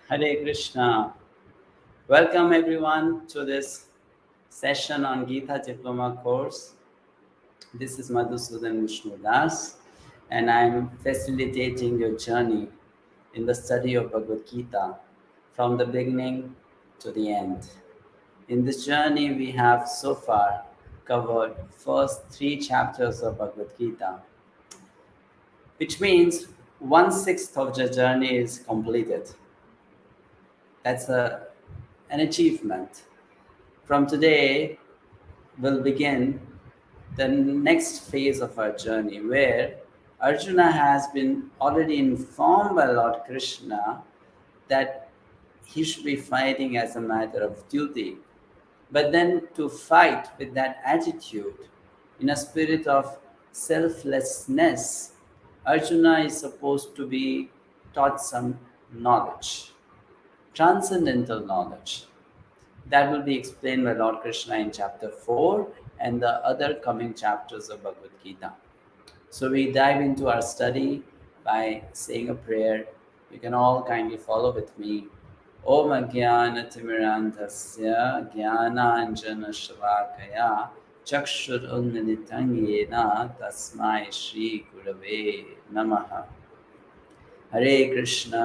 Hare Krishna. Welcome everyone to this session on Gita Diploma course. This is Madhusudan Vishnu, and I'm facilitating your journey in the study of Bhagavad Gita from the beginning to the end. In this journey, we have so far covered first three chapters of Bhagavad Gita, which means 1/6 of the journey is completed. That's an achievement. From today, we'll begin the next phase of our journey where Arjuna has been already informed by Lord Krishna that he should be fighting as a matter of duty. But then to fight with that attitude in a spirit of selflessness, Arjuna is supposed to be taught some knowledge, transcendental knowledge. That will be explained by Lord Krishna in chapter 4 and the other coming chapters of Bhagavad Gita. So we dive into our study by saying a prayer. You can all kindly follow with me. Om Ajnana Timirandhasya Jnana Anjana Shalakaya Chakshur Unmilitam Yena Tasmai Shri Gurave Namaha. Hare Krishna,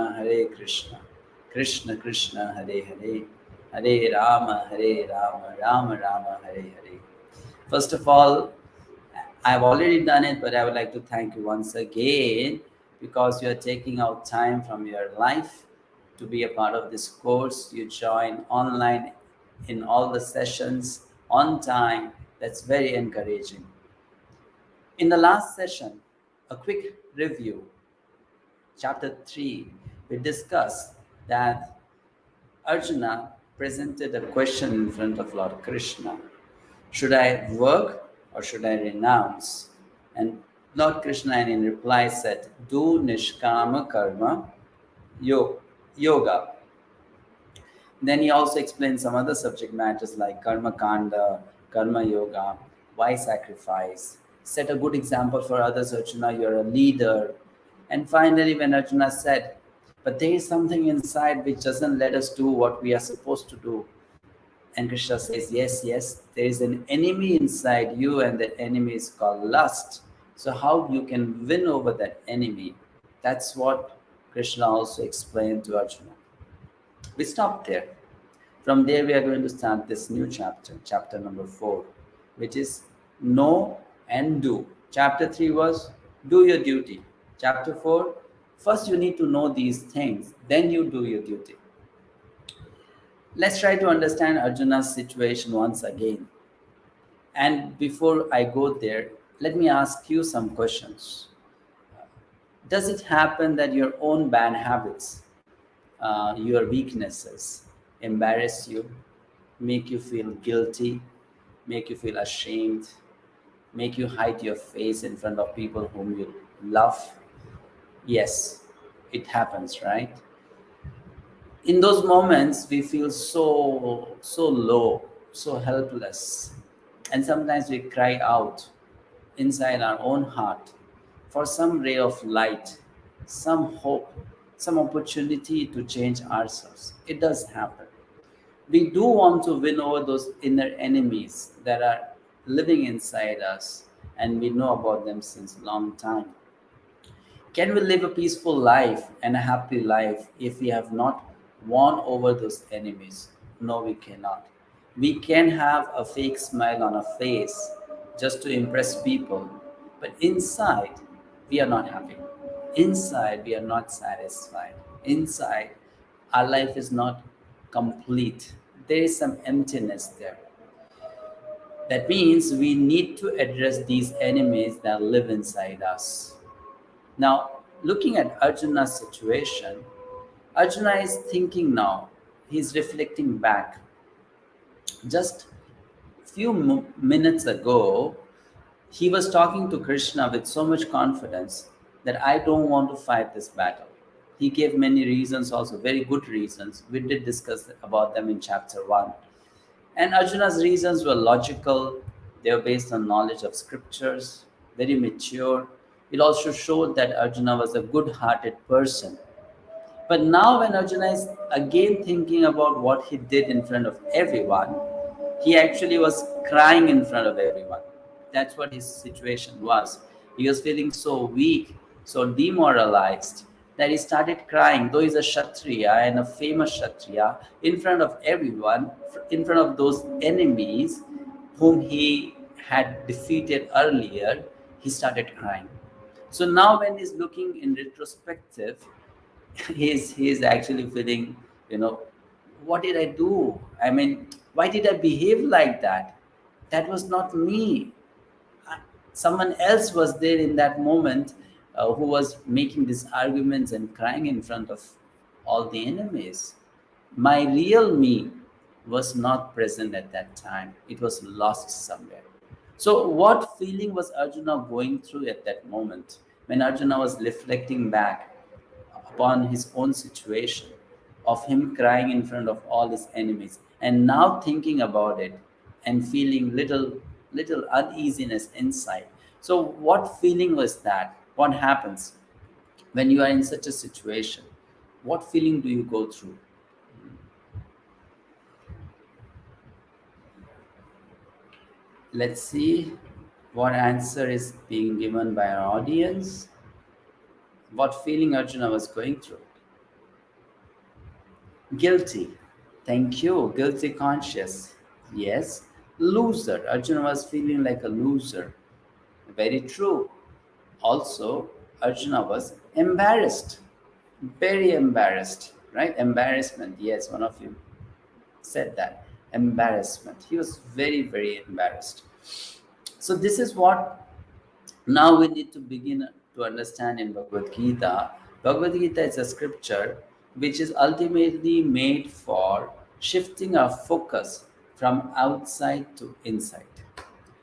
Krishna Krishna, Hare Hare, Hare Rama, Rama Rama, Hare Hare. First of all, I've already done it, but I would like to thank you once again because you are taking out time from your life to be a part of this course. You join online in all the sessions on time. That's very encouraging. In the last session, a quick review. Chapter 3, we discussed that Arjuna presented a question in front of Lord Krishna. Should I work or should I renounce? And Lord Krishna in reply said, do nishkama karma yoga. Then he also explained some other subject matters like karma kanda, karma yoga, why sacrifice. Set a good example for others, Arjuna, you're a leader. And finally, when Arjuna said, but there is something inside which doesn't let us do what we are supposed to do. And Krishna says, yes, there is an enemy inside you, and that enemy is called lust. So how you can win over that enemy? That's what Krishna also explained to Arjuna. We stopped there. From there, we are going to start this new chapter, chapter number 4, which is know and do. Chapter 3 was do your duty. Chapter 4, first you need to know these things, then you do your duty. Let's try to understand Arjuna's situation once again. And before I go there, let me ask you some questions. Does it happen that your own bad habits, your weaknesses, embarrass you, make you feel guilty, make you feel ashamed, make you hide your face in front of people whom you love? Yes, it happens, right? In those moments, we feel so low, so helpless. And sometimes we cry out inside our own heart for some ray of light, some hope, some opportunity to change ourselves. It does happen. We do want to win over those inner enemies that are living inside us, and we know about them since a long time. Can we live a peaceful life and a happy life if we have not won over those enemies? No, we cannot. We can have a fake smile on our face just to impress people, but inside, we are not happy. Inside, we are not satisfied. Inside, our life is not complete. There is some emptiness there. That means we need to address these enemies that live inside us. Now, looking at Arjuna's situation, Arjuna is thinking now, he's reflecting back. Just few minutes ago, he was talking to Krishna with so much confidence that I don't want to fight this battle. He gave many reasons, also very good reasons. We did discuss about them in chapter 1. And Arjuna's reasons were logical, they were based on knowledge of scriptures, very mature. It also showed that Arjuna was a good hearted person. But now, when Arjuna is again thinking about what he did in front of everyone, he actually was crying in front of everyone. That's what his situation was. He was feeling so weak, so demoralized, that he started crying, though he's a Kshatriya and a famous Kshatriya, in front of everyone, in front of those enemies whom he had defeated earlier. He started crying. So now, when he's looking in retrospective, he's actually feeling, what did I do? I mean, why did I behave like that? That was not me. Someone else was there in that moment, who was making these arguments and crying in front of all the enemies. My real me was not present at that time. It was lost somewhere. So what feeling was Arjuna going through at that moment, when Arjuna was reflecting back upon his own situation of him crying in front of all his enemies, and now thinking about it and feeling little uneasiness inside? So what feeling was that? What happens when you are in such a situation? What feeling do you go through? Let's see what answer is being given by our audience. What feeling Arjuna was going through? Guilty. Thank you. Guilty conscious. Yes. Loser. Arjuna was feeling like a loser. Very true. Also, Arjuna was embarrassed. Very embarrassed. Right? Embarrassment. Yes, one of you said that. Embarrassment. He was very, very embarrassed. So this is what now we need to begin to understand in Bhagavad Gita. Bhagavad Gita is a scripture which is ultimately made for shifting our focus from outside to inside.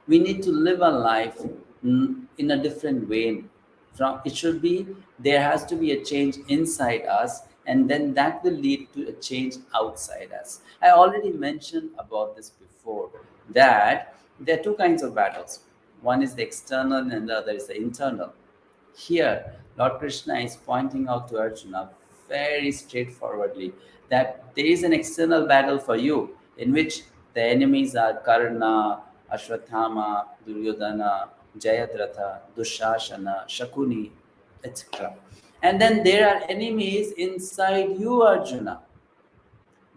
We need to live a life in a different way. From it should be, there has to be a change inside us, and then that will lead to a change outside us. I already mentioned about this before, that there are two kinds of battles. One is the external and the other is the internal. Here, Lord Krishna is pointing out to Arjuna very straightforwardly that there is an external battle for you, in which the enemies are Karna, Ashwathama, Duryodhana, Jayadratha, Dushashana, Shakuni, etc. And then there are enemies inside you, Arjuna.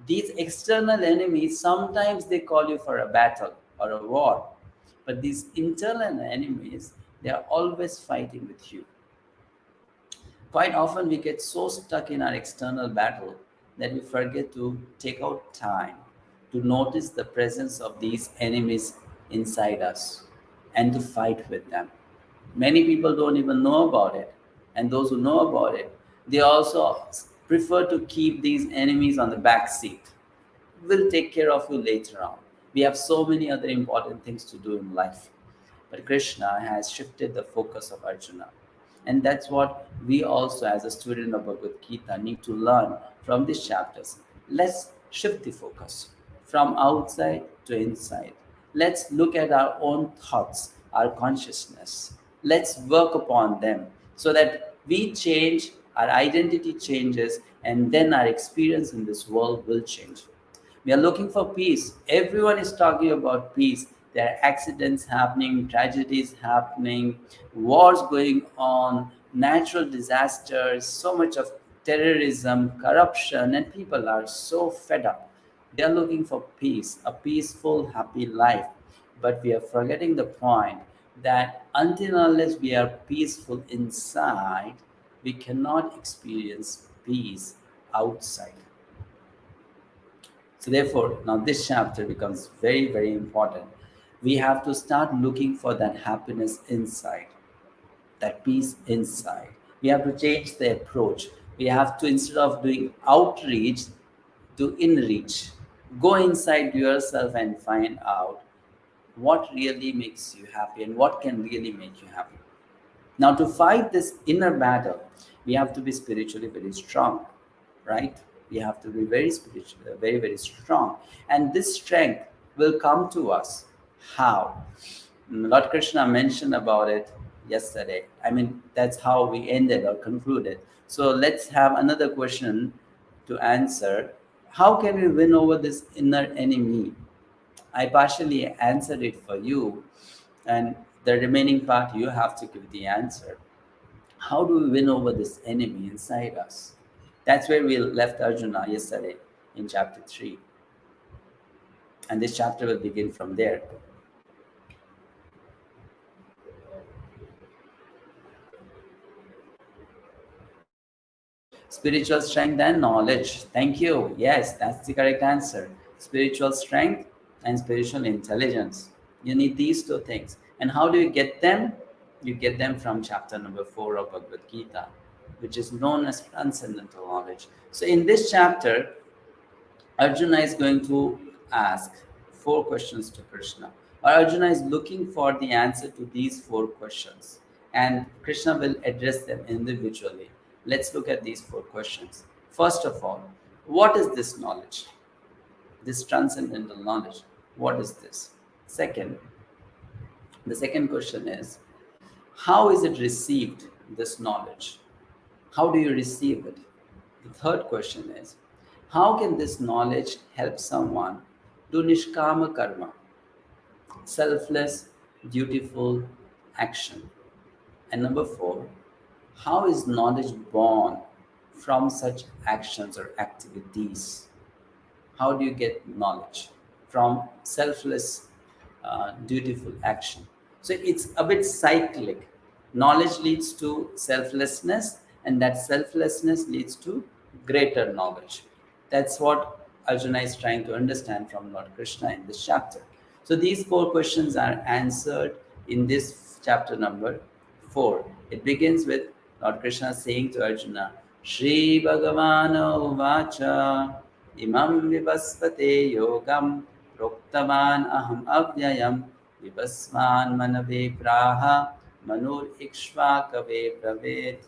These external enemies, sometimes they call you for a battle or a war, but these internal enemies, they are always fighting with you. Quite often we get so stuck in our external battle that we forget to take out time to notice the presence of these enemies inside us and to fight with them. Many people don't even know about it, and those who know about it, they also prefer to keep these enemies on the back seat. We'll take care of you later on. We have so many other important things to do in life. But Krishna has shifted the focus of Arjuna. And that's what we also, as a student of Bhagavad Gita, need to learn from these chapters. Let's shift the focus from outside to inside. Let's look at our own thoughts, our consciousness. Let's work upon them so that we change, our identity changes, and then our experience in this world will change. We are looking for peace. Everyone is talking about peace. There are accidents happening, tragedies happening, wars going on, natural disasters, so much of terrorism, corruption, and people are so fed up. They are looking for peace, a peaceful, happy life. But we are forgetting the point that until unless we are peaceful inside, we cannot experience peace outside. So therefore, now this chapter becomes very, very important. We have to start looking for that happiness inside, that peace inside. We have to change the approach. We have to, instead of doing outreach, do inreach. Go inside yourself and find out what really makes you happy and what can really make you happy. Now, to fight this inner battle, we have to be spiritually very strong, right? We have to be very spiritual, very, very strong. And this strength will come to us. How? Lord Krishna mentioned about it yesterday. I mean, that's how we ended or concluded. So let's have another question to answer. How can we win over this inner enemy? I partially answered it for you, and the remaining part you have to give the answer. How do we win over this enemy inside us? That's where we left Arjuna yesterday in chapter 3. And this chapter will begin from there. Spiritual strength and knowledge. Thank you. Yes, that's the correct answer. Spiritual strength and spiritual intelligence. You need these two things. And how do you get them? You get them from chapter number 4 of Bhagavad Gita, which is known as transcendental knowledge. So in this chapter, Arjuna is going to ask 4 questions to Krishna. Or Arjuna is looking for the answer to these 4 questions. And Krishna will address them individually. Let's look at these 4 questions. First of all, what is this knowledge? This transcendental knowledge. What is this? Second, the second question is, how is it received, this knowledge? How do you receive it? The third question is, how can this knowledge help someone do nishkama karma, selfless, dutiful action? And number 4, how is knowledge born from such actions or activities? How do you get knowledge? From selfless, dutiful action. So it's a bit cyclic. Knowledge leads to selflessness, and that selflessness leads to greater knowledge. That's what Arjuna is trying to understand from Lord Krishna in this chapter. So these 4 questions are answered in this chapter number 4. It begins with Lord Krishna saying to Arjuna, Shri Bhagavano Vacha Imam Vivasvate Yogam Proktavan Aham Avyayam Vivasvan Manave Praha Manur Ikshvakave Pravet.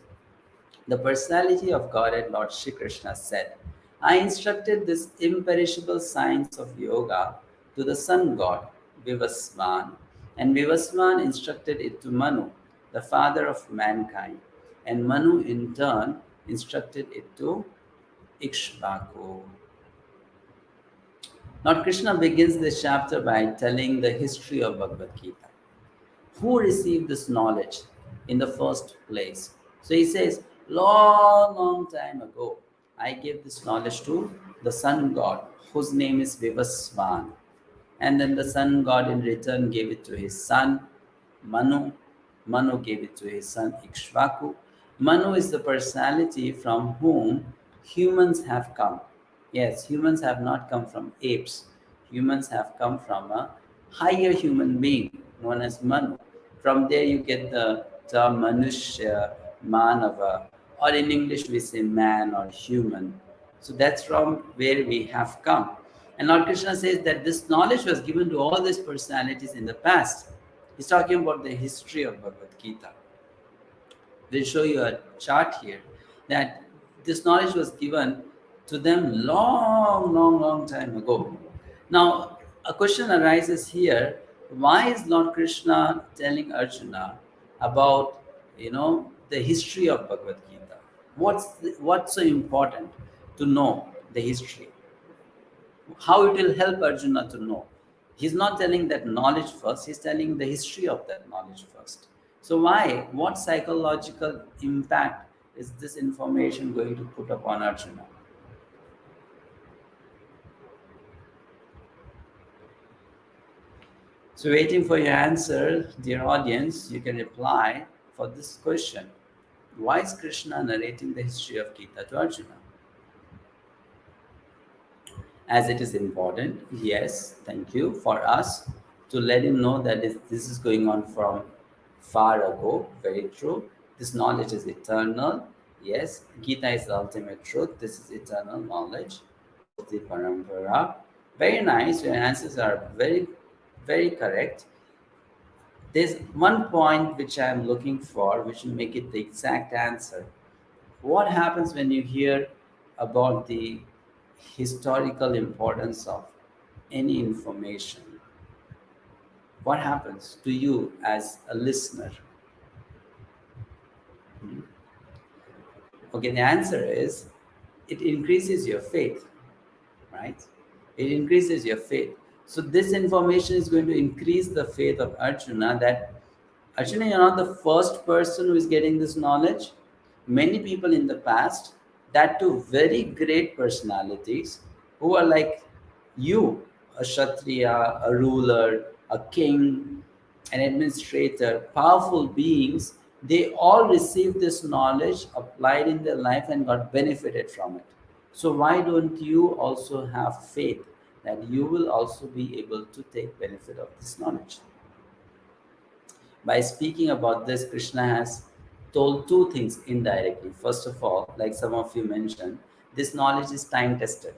The personality of Godhead, Lord Shri Krishna said, I instructed this imperishable science of yoga to the sun god, Vivasvan, and Vivasvan instructed it to Manu, the father of mankind, and Manu in turn instructed it to Ikshvaku. Lord Krishna begins this chapter by telling the history of Bhagavad Gita. Who received this knowledge in the first place? So he says, long time ago, I gave this knowledge to the sun god, whose name is Vivasvan. And then the sun god in return gave it to his son, Manu. Manu gave it to his son, Ikshvaku. Manu is the personality from whom humans have come. Yes, humans have not come from apes. Humans have come from a higher human being known as Manu. From there you get the term Manushya, Manava, or in English we say man or human. So that's from where we have come. And Lord Krishna says that this knowledge was given to all these personalities in the past. He's talking about the history of Bhagavad Gita. We'll show you a chart here that this knowledge was given to them long time ago. Now, a question arises here. Why is Lord Krishna telling Arjuna about, the history of Bhagavad Gita? What's so important to know the history? How it will help Arjuna to know? He's not telling that knowledge first, he's telling the history of that knowledge first. So why? What psychological impact is this information going to put upon Arjuna? So waiting for your answer, dear audience, you can reply for this question. Why is Krishna narrating the history of Gita to Arjuna? As it is important, yes, thank you, for us to let him know that this is going on from far ago. Very true. This knowledge is eternal. Yes, Gita is the ultimate truth. This is eternal knowledge. The parampara. Very nice. Your answers are very correct. There's one point which I am looking for, which will make it the exact answer. What happens when you hear about the historical importance of any information? What happens to you as a listener? Okay, the answer is it increases your faith, right? It increases your faith. So this information is going to increase the faith of Arjuna that Arjuna, you're not the first person who is getting this knowledge. Many people in the past, that too very great personalities who are like you, a Kshatriya, a ruler, a king, an administrator, powerful beings, they all received this knowledge, applied in their life, and got benefited from it. So, why don't you also have faith that you will also be able to take benefit of this knowledge? By speaking about this, Krishna has told two things indirectly. First of all, like some of you mentioned, this knowledge is time tested.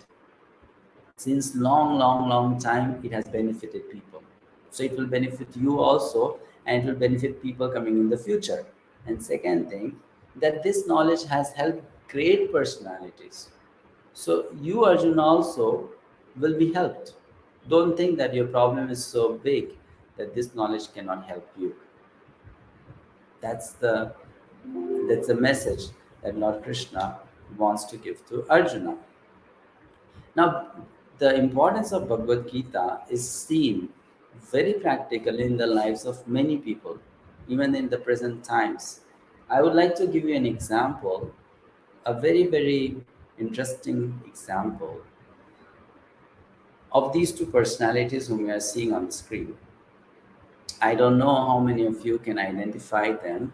Since long, long, long time, it has benefited people. So it will benefit you also, and it will benefit people coming in the future. And second thing, that this knowledge has helped great personalities. So you, Arjun, also will be helped. Don't think that your problem is so big that this knowledge cannot help you. That's the that's the message that Lord Krishna wants to give to Arjuna. Now, the importance of Bhagavad Gita is seen very practically in the lives of many people, even in the present times. I would like to give you an example, a very, very interesting example of these two personalities whom we are seeing on the screen. I don't know how many of you can identify them.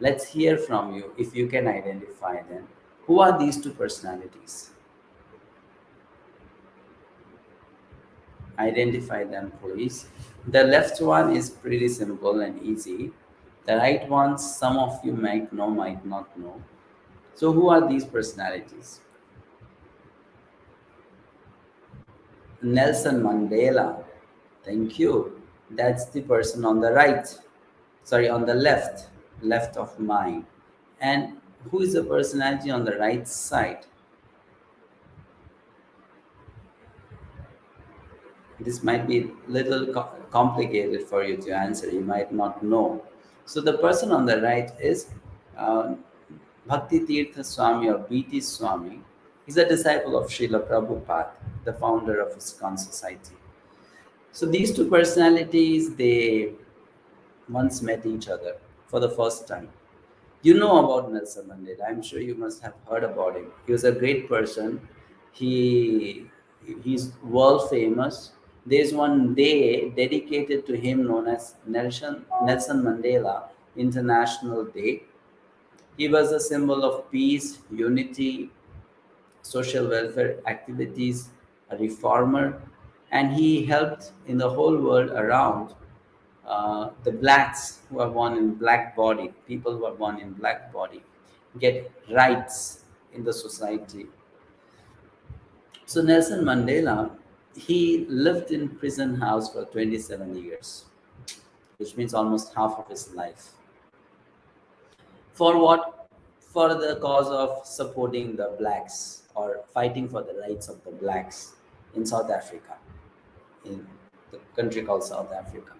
Let's hear from you if you can identify them. Who are these two personalities? Identify them, please. The left one is pretty simple and easy. The right one, some of you might know, might not know. So, who are these personalities? Nelson Mandela. Thank you. That's the person on the right. Sorry, on the left of mine. And who is the personality on the right side? This might be a little complicated for you to answer. You might not know. So the person on the right is uh, Bhakti Tirtha Swami or BT Swami. He's a disciple of Srila Prabhupada, the founder of ISKCON Society. So these two personalities, they once met each other for the first time. You know about Nelson Mandela. I'm sure you must have heard about him. He was a great person. He he's world famous. There's one day dedicated to him known as Nelson Mandela International Day. He was a symbol of peace, unity, social welfare activities, a reformer, and he helped in the whole world around the blacks who are born in black body, people who are born in black body, get rights in the society. So Nelson Mandela, he lived in prison house for 27 years, which means almost half of his life. For what? For the cause of supporting the blacks or fighting for the rights of the blacks in South Africa, in the country called South Africa.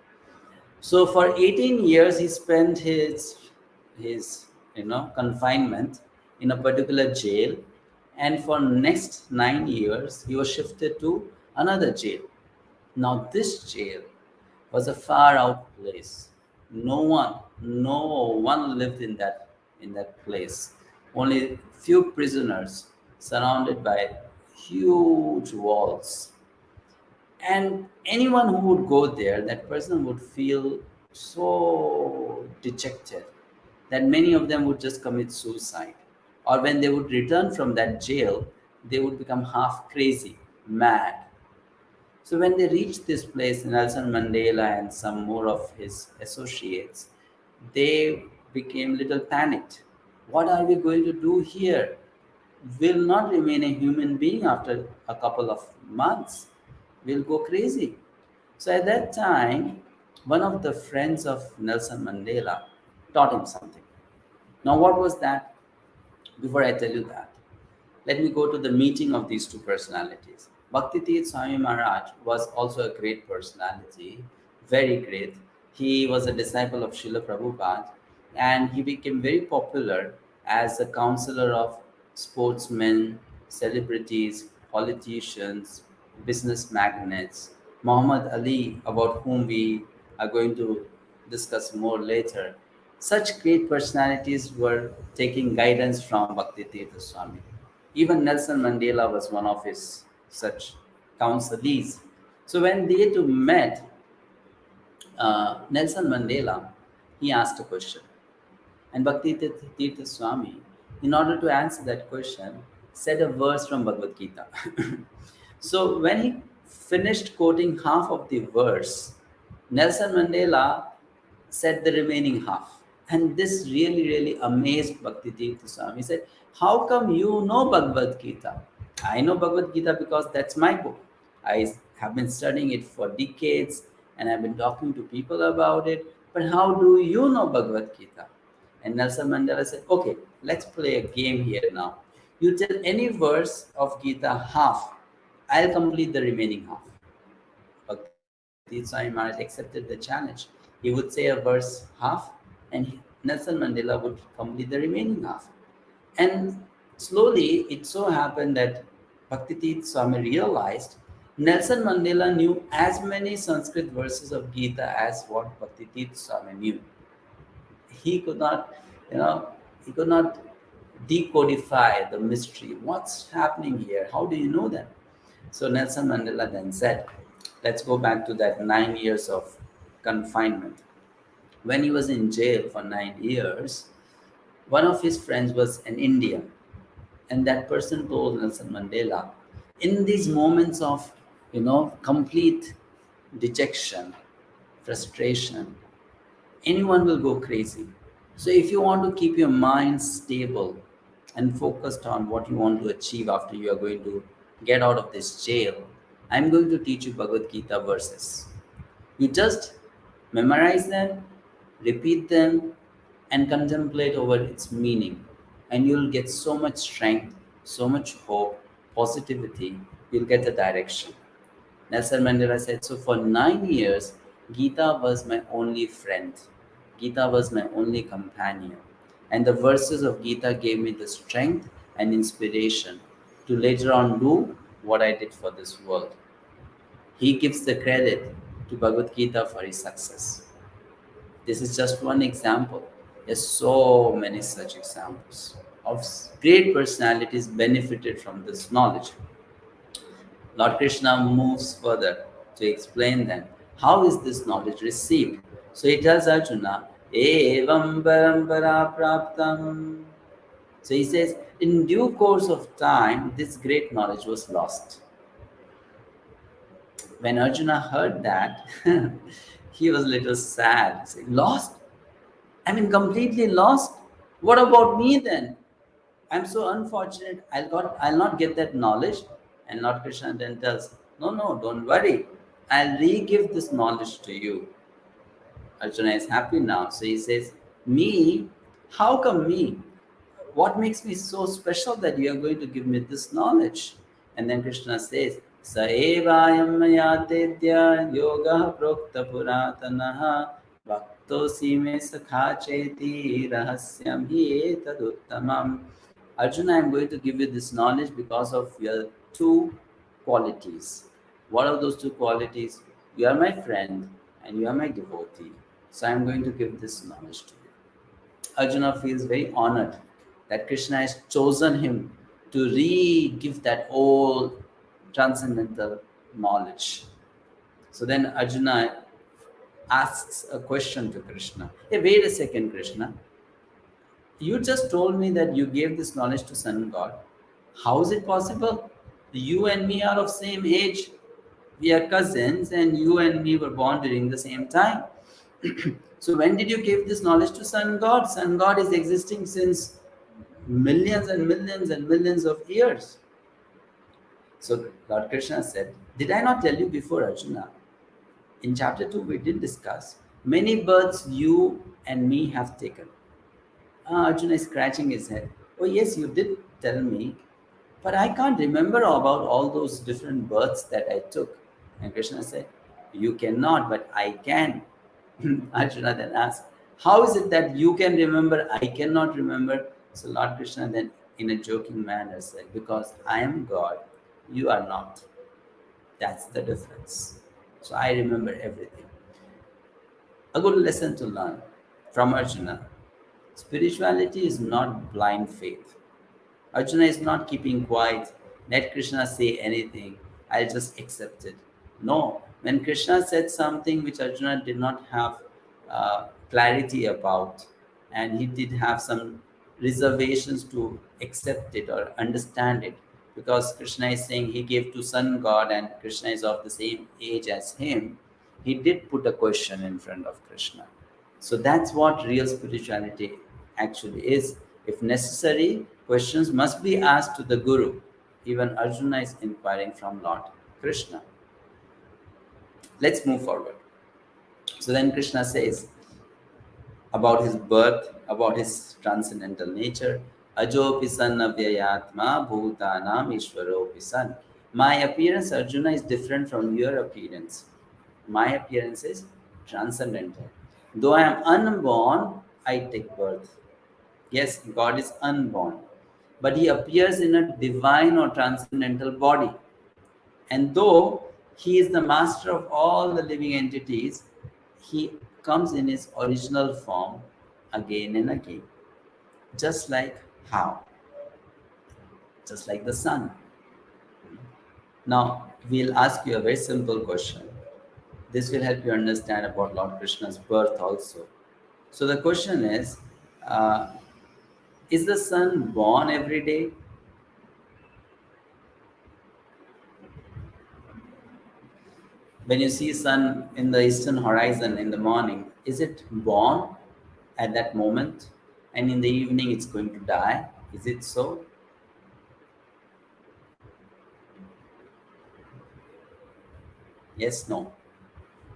So for 18 years, he spent his confinement in a particular jail, and for next 9 years, he was shifted to another jail. Now this jail was a far out place. No one lived in that place. Only few prisoners surrounded by huge walls, and anyone who would go there, that person would feel so dejected that many of them would just commit suicide, or when they would return from that jail, they would become half crazy, mad. So when they reached this place, Nelson Mandela and some more of his associates, they became little panicked. What are we going to do here? Will not remain a human being after a couple of months. We'll go crazy. So at that time, one of the friends of Nelson Mandela taught him something. Now, what was that? Before I tell you that, let me go to the meeting of these two personalities. Bhakti Tirtha Swami Maharaj was also a great personality, very great. He was a disciple of Srila Prabhupada, and he became very popular as a counselor of sportsmen, celebrities, politicians, business magnates, Muhammad Ali, about whom we are going to discuss more later. Such great personalities were taking guidance from Bhaktitirtha Swami. Even Nelson Mandela was one of his such counselees. So when they two met, Nelson Mandela, he asked a question. And Bhakti Tirtha Swami, in order to answer that question, said a verse from Bhagavad Gita. So when he finished quoting half of the verse, Nelson Mandela said the remaining half. And this really, really amazed Bhakti Tirtha Swami. He said, how come you know Bhagavad Gita? I know Bhagavad Gita because that's my book. I have been studying it for decades and I've been talking to people about it. But how do you know Bhagavad Gita? And Nelson Mandela said, okay, let's play a game here now. You tell any verse of Gita half, I'll complete the remaining half. Bhakti Swami Maharaj accepted the challenge. He would say a verse half, and Nelson Mandela would complete the remaining half. And slowly, it so happened that Bhakti Swami realized Nelson Mandela knew as many Sanskrit verses of Gita as what Bhakti Swami knew. He could not, you know, he could not decodify the mystery. What's happening here? How do you know that? So Nelson Mandela then said, let's go back to that 9 years of confinement. When he was in jail for 9 years, one of his friends was an Indian, and that person told Nelson Mandela, in these moments of, complete dejection, frustration, anyone will go crazy. So if you want to keep your mind stable and focused on what you want to achieve after you are going to get out of this jail, I'm going to teach you Bhagavad Gita verses. You just memorize them, repeat them, and contemplate over its meaning. And you'll get so much strength, so much hope, positivity. You'll get the direction. Nelson Mandela said, so for 9 years, Gita was my only friend. Gita was my only companion. And the verses of Gita gave me the strength and inspiration to later on do what I did for this world. He gives the credit to Bhagavad Gita for his success. This is just one example. There's so many such examples of great personalities benefited from this knowledge. Lord Krishna moves further to explain then how is this knowledge received. So he tells Arjuna, Evam parampara praptam. So he says, in due course of time, this great knowledge was lost. When Arjuna heard that, he was a little sad. He said, lost? I mean, completely lost? What about me then? I'm so unfortunate. I'll not get that knowledge. And Lord Krishna then tells, no, don't worry. I'll re-give this knowledge to you. Arjuna is happy now. So he says, me? How come me? What makes me so special that you are going to give me this knowledge? And then Krishna says, Sa evayam maya tedya yoga prokta puratanaha bhaktosi me sakha cheti rahasyam hi etaduttamam. Arjuna, I am going to give you this knowledge because of your two qualities. What are those two qualities? You are my friend and you are my devotee. So I am going to give this knowledge to you. Arjuna feels very honored that Krishna has chosen him to re-give that old transcendental knowledge. So then Arjuna asks a question to Krishna. Hey, wait a second, Krishna. You just told me that you gave this knowledge to Sun God. How is it possible? You and me are of same age. We are cousins and you and me were born during the same time. So when did you give this knowledge to Sun God? Sun God is existing since millions and millions and millions of years. So Lord Krishna said, did I not tell you before, Arjuna? In chapter 2, we did discuss many births you and me have taken. Arjuna is scratching his head. Oh yes, you did tell me, but I can't remember about all those different births that I took. And Krishna said, you cannot, but I can. Arjuna then asked, how is it that you can remember, I cannot remember? So Lord Krishna then in a joking manner said, because I am God, you are not. That's the difference. So I remember everything. A good lesson to learn from Arjuna. Spirituality is not blind faith. Arjuna is not keeping quiet. Let Krishna say anything. I'll just accept it. No. When Krishna said something which Arjuna did not have clarity about, and he did have some reservations to accept it or understand it, because Krishna is saying he gave to sun god and Krishna is of the same age as him, he did put a question in front of Krishna. So that's what real spirituality actually is. If necessary, questions must be asked to the Guru. Even Arjuna is inquiring from Lord Krishna. Let's move forward. So then Krishna says about his birth, about his transcendental nature. Ajopi san avyayatma bhutanam ishwaropi san. My appearance, Arjuna, is different from your appearance. My appearance is transcendental. Though I am unborn, I take birth. Yes, God is unborn, but he appears in a divine or transcendental body. And though he is the master of all the living entities, he comes in his original form again and again. Just like how? Just like the sun. Now, we'll ask you a very simple question. This will help you understand about Lord Krishna's birth also. So the question uh, is the sun born every day? When you see sun in the eastern horizon in the morning, is it born at that moment and in the evening it's going to die? Is it so? Yes, no.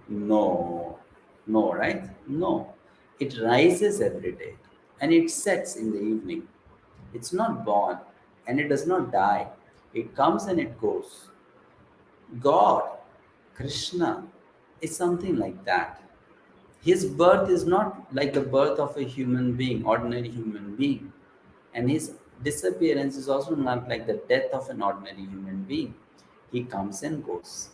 No, right? No. It rises every day and it sets in the evening. It's not born and it does not die. It comes and it goes. God, Krishna, is something like that. His birth is not like the birth of a human being, ordinary human being. And his disappearance is also not like the death of an ordinary human being. He comes and goes.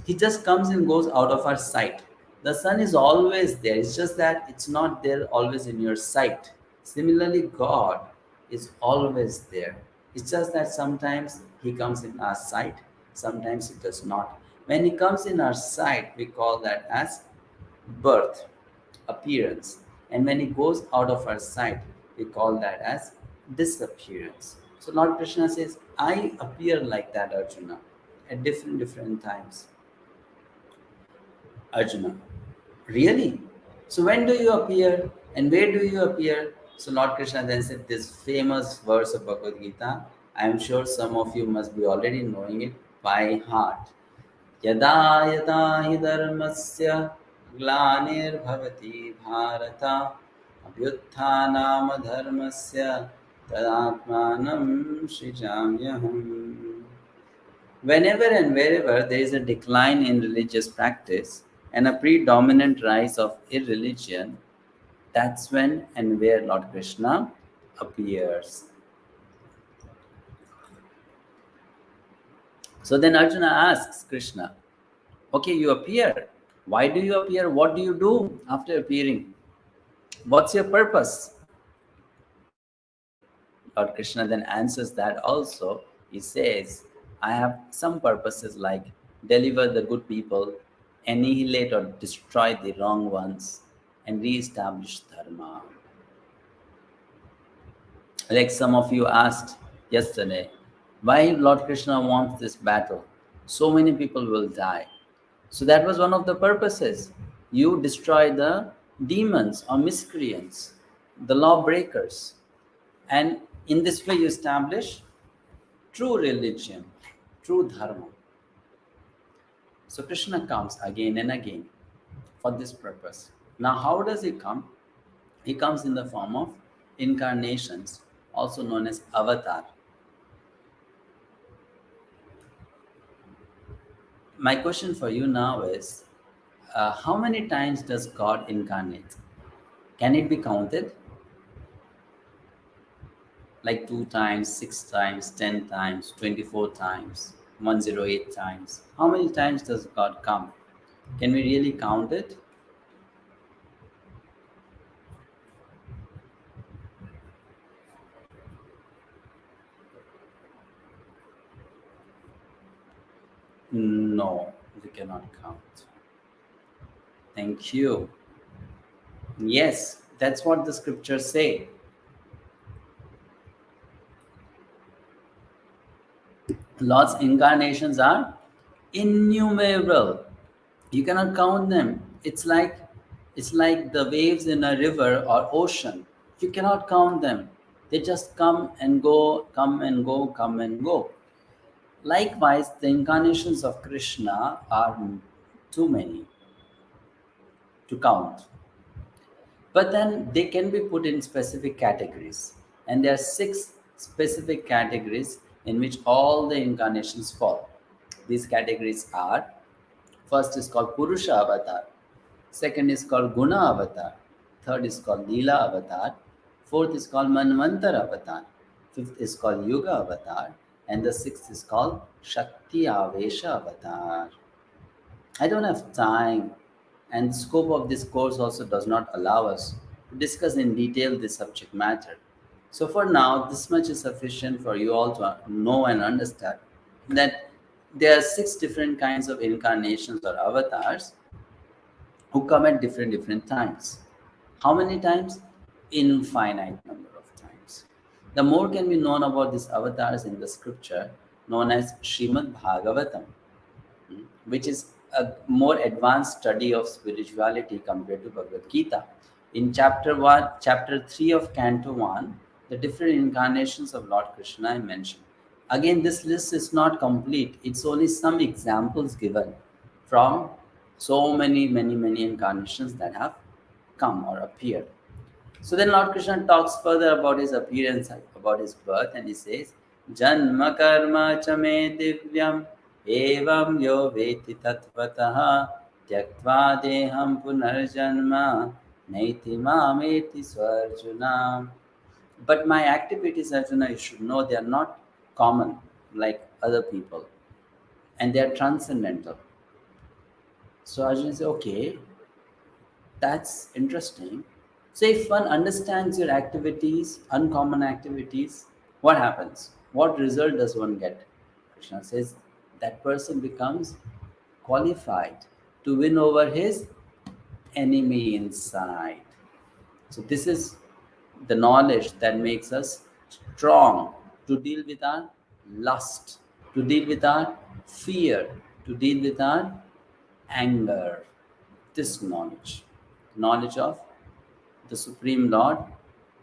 He just comes and goes out of our sight. The sun is always there. It's just that it's not there always in your sight. Similarly, God is always there. It's just that sometimes he comes in our sight, sometimes he does not. When he comes in our sight, we call that as birth, appearance. And when he goes out of our sight, we call that as disappearance. So Lord Krishna says, I appear like that, Arjuna, at different times. Arjuna, really? So when do you appear and where do you appear? So Lord Krishna then said this famous verse of Bhagavad Gita. I am sure some of you must be already knowing it by heart. यदा यदा हि धर्मस्य ग्लानिर्भवति Bharat अभ्युत्थानामधर्मस्य तदात्मानं सृजाम्यहम्. Whenever and wherever there is a decline in religious practice and a predominant rise of irreligion, that's when and where Lord Krishna appears. So then Arjuna asks Krishna, okay, you appear. Why do you appear? What do you do after appearing? What's your purpose? Lord Krishna then answers that also. He says, I have some purposes like deliver the good people, annihilate or destroy the wrong ones, and re-establish dharma. Like some of you asked yesterday, why Lord Krishna wants this battle? So many people will die. So that was one of the purposes. You destroy the demons or miscreants, the lawbreakers. And in this way you establish true religion, true dharma. So Krishna comes again and again for this purpose. Now how does he come? He comes in the form of incarnations, also known as avatar. My question for you now is, how many times does God incarnate? Can it be counted? like 2 times, 6 times, 10 times, 24 times, 108 times. How many times does God come? Can we really count it? No, we cannot count. Thank you. Yes, that's what the scriptures say. Lord's incarnations are innumerable. You cannot count them. It's like the waves in a river or ocean. You cannot count them. They just come and go, come and go, come and go. Likewise, the incarnations of Krishna are too many to count. But then they can be put in specific categories. And there are 6 specific categories in which all the incarnations fall. These categories are: first is called Purusha Avatar, second is called Guna Avatar, third is called Leela Avatar, fourth is called Manvantar Avatar, fifth is called Yuga Avatar, and the sixth is called Shakti Avesha Avatar. I don't have time, and the scope of this course also does not allow us to discuss in detail this subject matter. So, for now, this much is sufficient for you all to know and understand that there are 6 different kinds of incarnations or avatars who come at different times. How many times? Infinite number of times. The more can be known about these avatars in the scripture known as Srimad Bhagavatam, which is a more advanced study of spirituality compared to Bhagavad Gita. In chapter 3 of Canto 1, the different incarnations of Lord Krishna are mentioned. Again, this list is not complete. It's only some examples given from so many incarnations that have come or appeared. So then Lord Krishna talks further about his appearance, about his birth, and he says, Janma karma chame divyam evam yo veti tattvataha tyaktva deham punarjanma naiti mameti swarjuna. But my activities, Arjuna, you should know they are not common like other people, and they are transcendental. So Arjuna says, okay, that's interesting. So if one understands your activities, uncommon activities, what happens? What result does one get? Krishna says that person becomes qualified to win over his enemy inside. So this is the knowledge that makes us strong to deal with our lust, to deal with our fear, to deal with our anger. This knowledge of the Supreme Lord,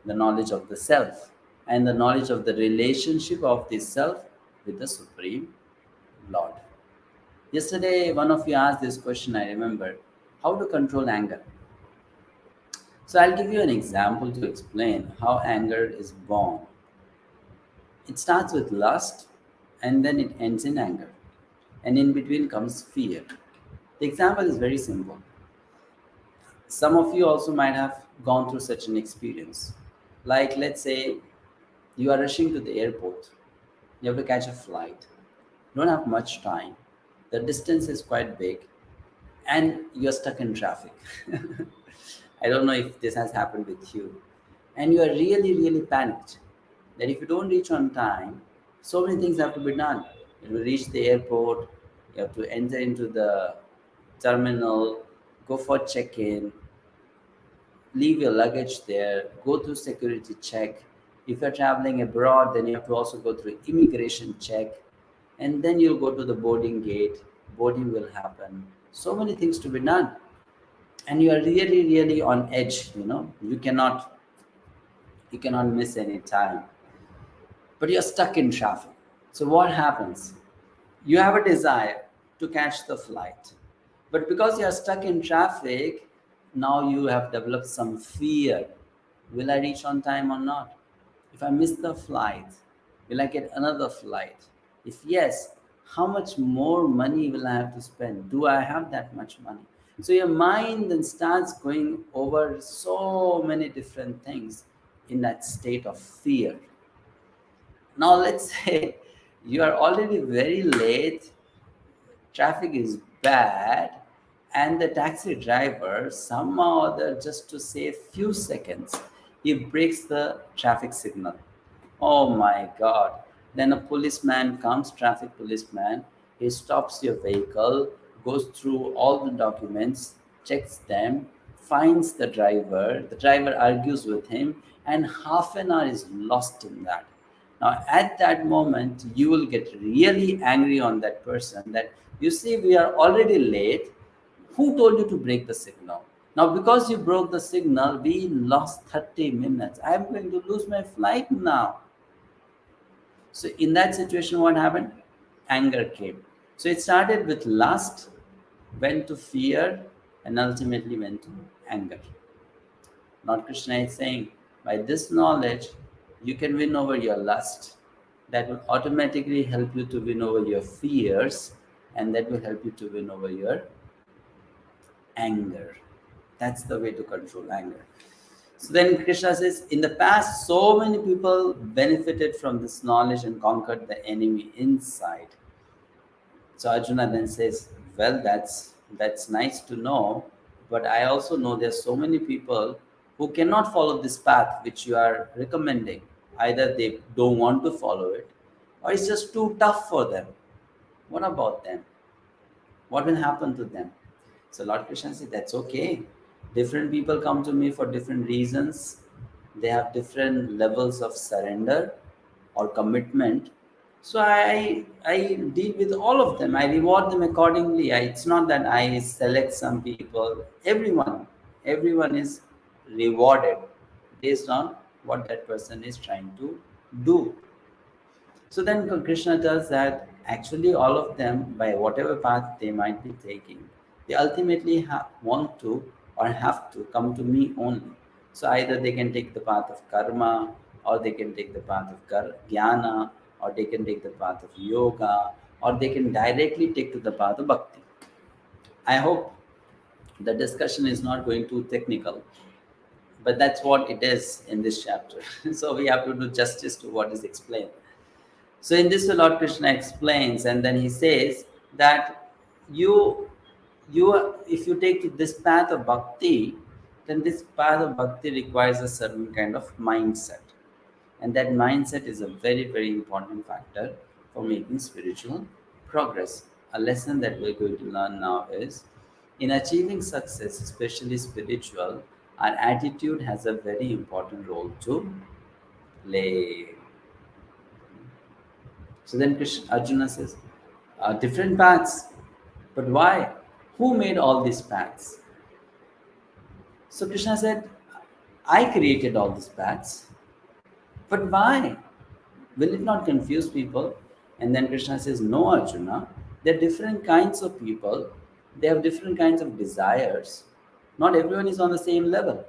the knowledge of the self, and the knowledge of the relationship of the self with the Supreme Lord. Yesterday, one of you asked this question, I remember, how to control anger. So I'll give you an example to explain how anger is born. It starts with lust and then it ends in anger. And in between comes fear. The example is very simple. Some of you also might have gone through such an experience. Like, let's say you are rushing to the airport, you have to catch a flight, you don't have much time, the distance is quite big, and you're stuck in traffic. I don't know if this has happened with you. And you are really panicked that if you don't reach on time, so many things have to be done. You have to reach the airport, you have to enter into the terminal, go for check-in, leave your luggage there, go through security check. If you're traveling abroad, then you have to also go through immigration check, and then you'll go to the boarding gate. Boarding will happen. So many things to be done, and you are really on edge. You cannot miss any time, but you're stuck in traffic. So what happens? You have a desire to catch the flight, but because you're stuck in traffic, now you have developed some fear. Will I reach on time or not? If I miss the flight, will I get another flight? If yes, how much more money will I have to spend? Do I have that much money? So your mind then starts going over so many different things in that state of fear. Now let's say you are already very late, traffic is bad, and the taxi driver somehow or other, just to save few seconds, he breaks the traffic signal. Oh my god. Then a policeman comes, traffic policeman, he stops your vehicle, goes through all the documents, checks them, finds the driver argues with him, and half an hour is lost in that. Now, at that moment, you will get really angry on that person that, you see, we are already late. Who told you to break the signal? Now, because you broke the signal, we lost 30 minutes. I'm going to lose my flight now. So, in that situation, what happened? Anger came. So, it started with lust, went to fear, and ultimately went to anger. Lord Krishna is saying, by this knowledge, you can win over your lust. That will automatically help you to win over your fears, and that will help you to win over your anger. That's the way to control anger. So then Krishna says, in the past, so many people benefited from this knowledge and conquered the enemy inside. So Arjuna then says, well, that's nice to know, but I also know there's so many people who cannot follow this path which you are recommending. Either they don't want to follow it, or it's just too tough for them. What about them? What will happen to them? So Lord Krishna said, that's okay. Different people come to me for different reasons. They have different levels of surrender or commitment. So I deal with all of them. I reward them accordingly. It's not that I select some people. Everyone is rewarded based on what that person is trying to do. So then Krishna tells that actually all of them, by whatever path they might be taking, they ultimately want to or have to come to me only. So either they can take the path of karma, or they can take the path of jnana, or they can take the path of yoga, or they can directly take to the path of bhakti. I hope the discussion is not going too technical, but that's what it is in this chapter. So we have to do justice to what is explained. So in this way, Lord Krishna explains, and then he says that you, if you take this path of bhakti, then this path of bhakti requires a certain kind of mindset, and that mindset is a very, very important factor for making spiritual progress. A lesson that we're going to learn now is, in achieving success, especially spiritual, our attitude has a very important role to play. So then Arjuna says, different paths. But why? Who made all these paths? So Krishna said, I created all these paths. But why? Will it not confuse people? And then Krishna says, no, Arjuna. There are different kinds of people. They have different kinds of desires. Not everyone is on the same level.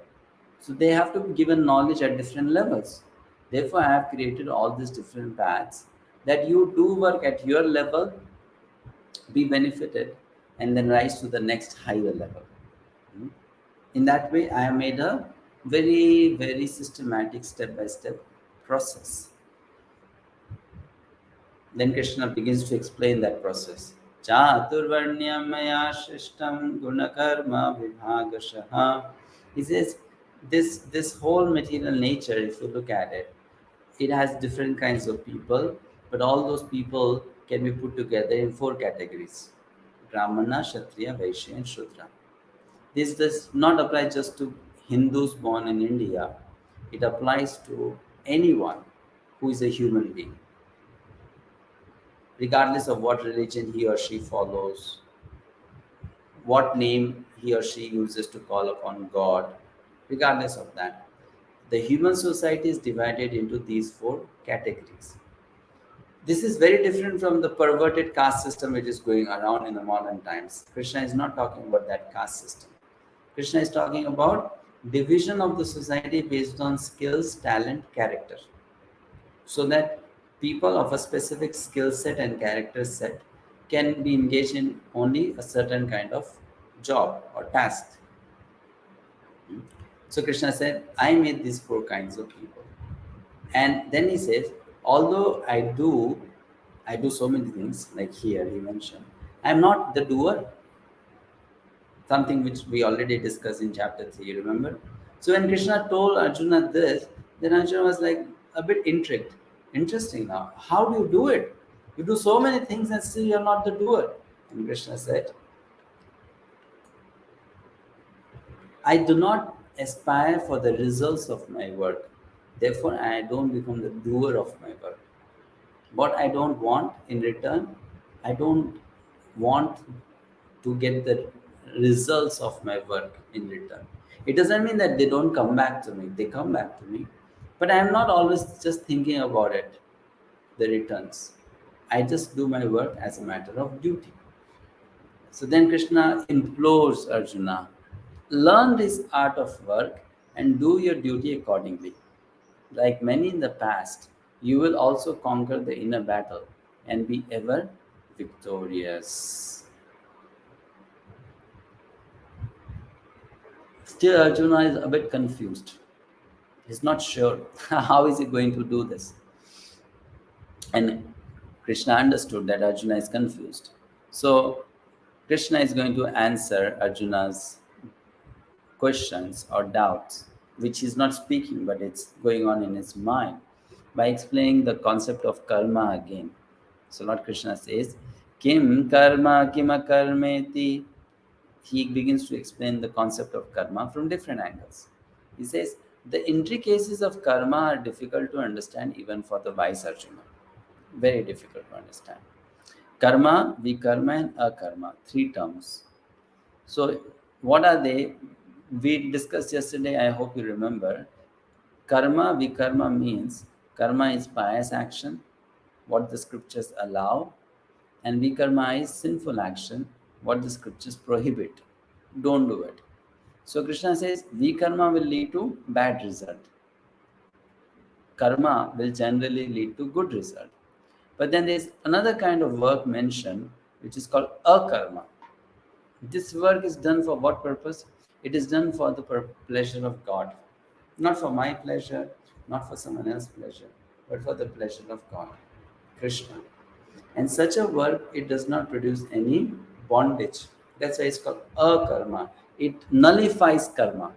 So they have to be given knowledge at different levels. Therefore, I have created all these different paths that you do work at your level, be benefited, and then rise to the next higher level. In that way, I have made a very, very systematic step-by-step process. Then Krishna begins to explain that process. Chaturvarnyam maya shrishtam gunakarma vibhagashaha. He says, this whole material nature, if you look at it, it has different kinds of people, but all those people can be put together in 4 categories: Brahmana, Kshatriya, Vaishya, and Shudra. This does not apply just to Hindus born in India, it applies to anyone who is a human being, regardless of what religion he or she follows, what name he or she uses to call upon God, regardless of that. The human society is divided into these 4 categories. This is very different from the perverted caste system which is going around in the modern times. Krishna is not talking about that caste system. Krishna is talking about division of the society based on skills, talent, character, so that people of a specific skill set and character set can be engaged in only a certain kind of job or task. So Krishna said, I made these 4 kinds of people. And then he says, although I do so many things, like here he mentioned, I'm not the doer, something which we already discussed in chapter 3, you remember? So when Krishna told Arjuna this, then Arjuna was like a bit intrigued. Interesting now. How do you do it? You do so many things and still you're not the doer. And Krishna said, I do not aspire for the results of my work. Therefore, I don't become the doer of my work. What I don't want in return, I don't want to get the results of my work in return. It doesn't mean that they don't come back to me, they come back to me, but I am not always just thinking about it, the returns. I just do my work as a matter of duty. So then Krishna implores Arjuna, learn this art of work and do your duty accordingly. Like many in the past, you will also conquer the inner battle and be ever victorious. Still, Arjuna is a bit confused. He's not sure how is he going to do this. And Krishna understood that Arjuna is confused. So Krishna is going to answer Arjuna's questions or doubts, which he's not speaking, but it's going on in his mind, by explaining the concept of karma again. So Lord Krishna says, Kim karma kima karmeti. He begins to explain the concept of karma from different angles. He says, the intricacies of karma are difficult to understand even for the wise Arjuna. Very difficult to understand. Karma, vikarma, and akarma, three terms. So, what are they? We discussed yesterday, I hope you remember. Karma, vikarma means karma is pious action, what the scriptures allow, and vikarma is sinful action, what the scriptures prohibit. Don't do it. So, Krishna says vikarma will lead to bad result. Karma will generally lead to good result. But then there's another kind of work mentioned, which is called akarma. This work is done for what purpose? It is done for the pleasure of God. Not for my pleasure, not for someone else's pleasure, but for the pleasure of God, Krishna. And such a work, it does not produce any bondage. That's why it's called akarma. It nullifies karma.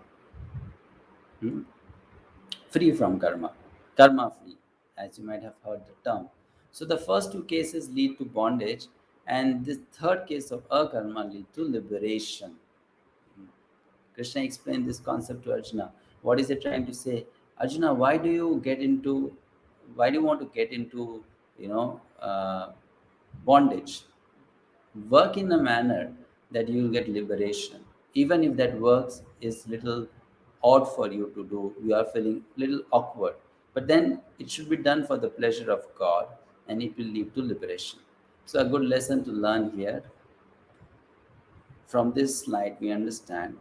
Free from karma. Karma free, as you might have heard the term. So the first two cases lead to bondage, and the third case of akarma lead to liberation. Krishna explained this concept to Arjuna. What is it trying to say? Arjuna, why do you want to get into, bondage? Work in a manner that you will get liberation. Even if that works is little odd for you to do, you are feeling little awkward. But then it should be done for the pleasure of God and it will lead to liberation. So a good lesson to learn here. From this slide, we understand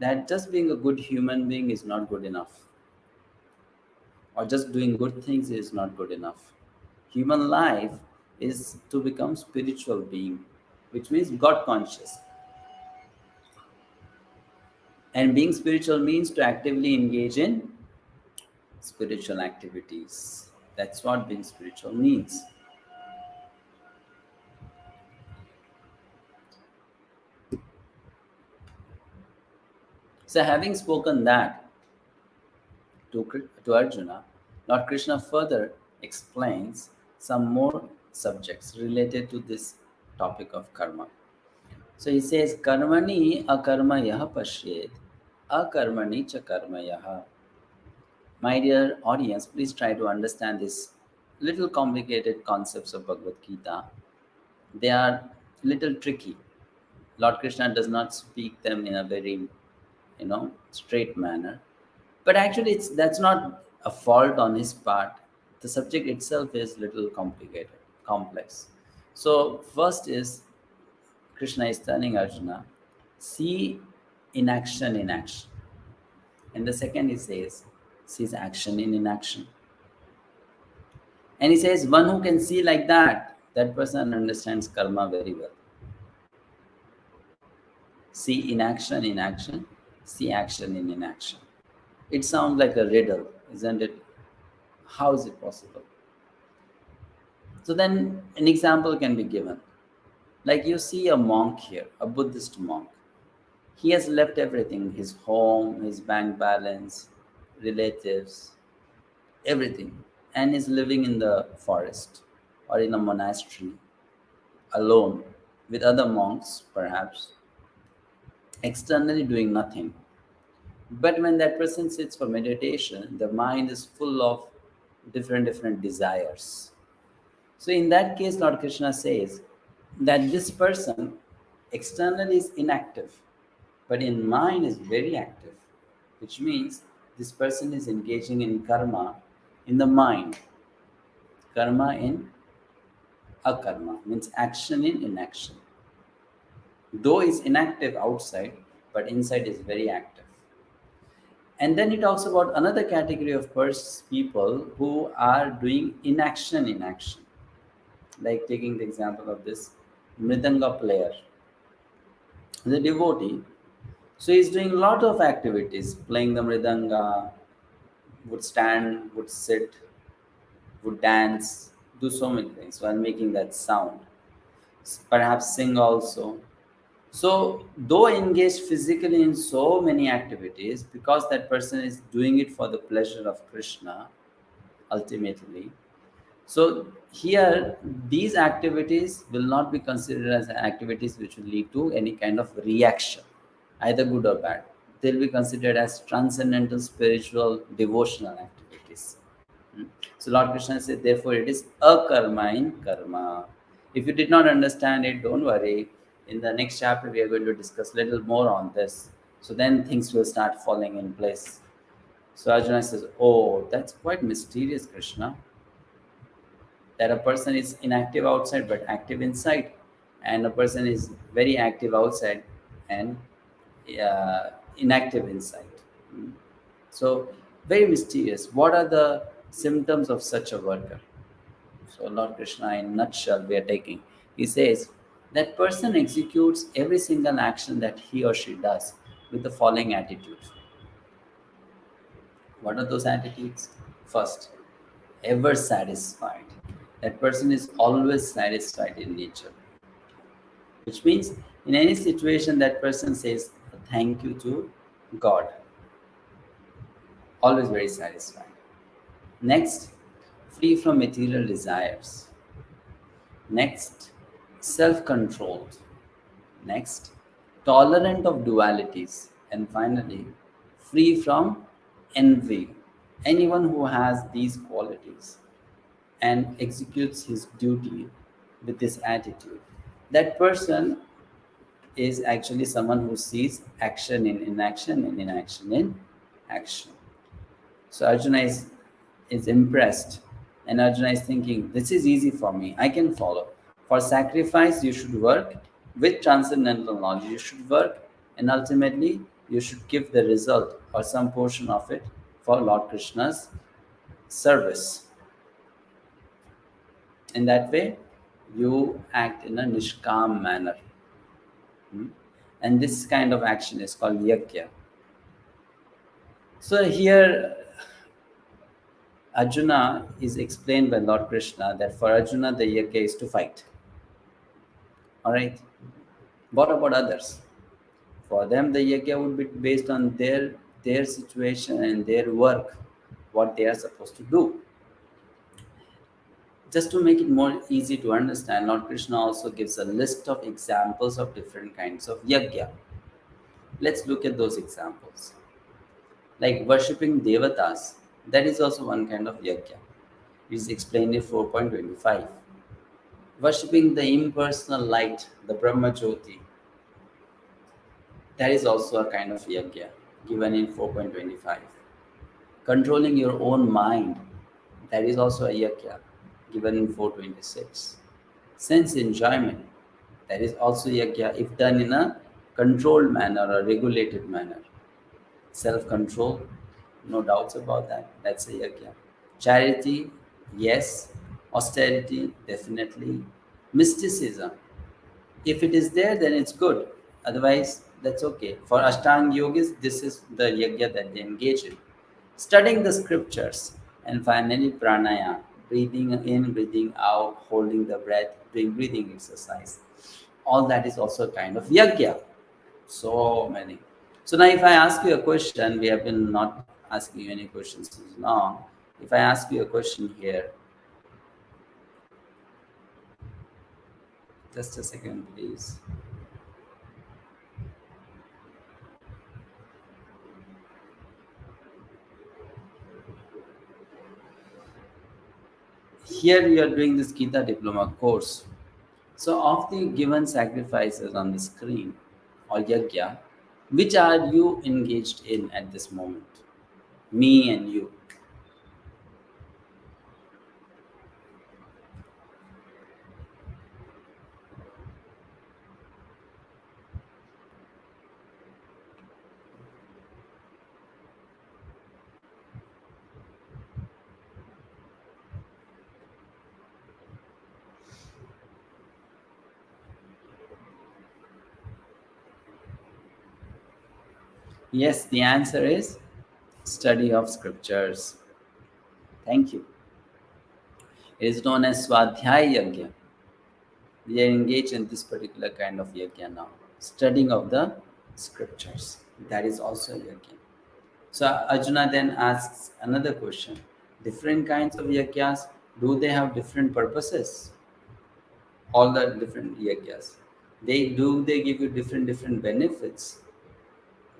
that just being a good human being is not good enough, or just doing good things is not good enough. Human life is to become spiritual being, which means God conscious. And being spiritual means to actively engage in spiritual activities. That's what being spiritual means. So having spoken that to Arjuna, Lord Krishna further explains some more subjects related to this topic of karma. So he says, Karmani akarma yaha pashyet, akarmani cha karma yaha. My dear audience, please try to understand these little complicated concepts of Bhagavad Gita. They are little tricky. Lord Krishna does not speak them in a very, straight manner. But actually, that's not a fault on his part. The subject itself is little complicated, complex. So first is Krishna is telling Arjuna, see inaction in action. And the second he says, sees action in inaction. And he says, one who can see like that, that person understands karma very well. See inaction in action, see action in inaction. It sounds like a riddle, isn't it? How is it possible? So then an example can be given. Like you see a monk here, a Buddhist monk. He has left everything, his home, his bank balance, relatives, everything, and is living in the forest or in a monastery alone with other monks, perhaps, externally doing nothing. But when that person sits for meditation, the mind is full of different desires. So in that case, Lord Krishna says that this person externally is inactive, but in mind is very active, which means this person is engaging in karma in the mind. Karma in akarma means action in inaction. Though is inactive outside, but inside is very active. And then he talks about another category of people who are doing inaction in action. Like taking the example of this mridanga player, the devotee. So he's doing a lot of activities, playing the mridanga, would stand, would sit, would dance, do so many things while making that sound. Perhaps sing also. So, though engaged physically in so many activities, because that person is doing it for the pleasure of Krishna, ultimately. So, here, these activities will not be considered as activities which will lead to any kind of reaction, either good or bad. They'll be considered as transcendental, spiritual, devotional activities. Hmm. So Lord Krishna said, therefore, it is a karma in karma. If you did not understand it, don't worry. In the next chapter, we are going to discuss a little more on this. So then things will start falling in place. So Arjuna says, oh, that's quite mysterious, Krishna. That a person is inactive outside but active inside, and a person is very active outside and inactive inside. Hmm. So, very mysterious. What are the symptoms of such a worker? So, Lord Krishna, in a nutshell, we are taking. He says that person executes every single action that he or she does with the following attitude. What are those attitudes? First, ever satisfied. That person is always satisfied in nature, which means in any situation, that person says thank you to God. Always very satisfied. Next, free from material desires. Next, self controlled. Next, tolerant of dualities. And finally, free from envy. Anyone who has these qualities and executes his duty with this attitude, that person is actually someone who sees action in inaction and inaction in action. So Arjuna is impressed, and Arjuna is thinking, this is easy for me, I can follow. For sacrifice, you should work with transcendental knowledge, you should work, and ultimately, you should give the result or some portion of it for Lord Krishna's service. In that way, you act in a nishkam manner. Hmm? And this kind of action is called yajna. So here, Arjuna is explained by Lord Krishna that for Arjuna the yajna is to fight. Alright. What about others? For them the yajna would be based on their situation and their work, what they are supposed to do. Just to make it more easy to understand, Lord Krishna also gives a list of examples of different kinds of yajna. Let's look at those examples. Like worshipping devatas, that is also one kind of yajna. It is explained in 4.25. Worshipping the impersonal light, the Brahma Jyoti, that is also a kind of yajna given in 4.25. Controlling your own mind, that is also a yajna given in 426. Sense enjoyment, that is also yajna if done in a controlled manner or regulated manner. Self-control, no doubts about that, that's a yajna. Charity, yes. Austerity, definitely. Mysticism, if it is there, then it's good. Otherwise, that's okay. For Ashtanga yogis, this is the yajna that they engage in. Studying the scriptures, and finally pranayama. breathing in, breathing out, holding the breath, doing breathing exercise. All that is also a kind of yajna. So many. So now if I ask you a question, we have been not asking you any questions since long. If I ask you a question here, just a second, please. Here you are doing this Gita Diploma course. So of the given sacrifices on the screen or yajna, which are you engaged in at this moment? Me and you. Yes, the answer is study of scriptures. Thank you. It is known as Swadhyaya Yajna. We are engaged in this particular kind of yajna now. Studying of the scriptures. That is also yajna. So Arjuna then asks another question. Different kinds of yajnas, do they have different purposes? All the different yajnas. They give you different benefits?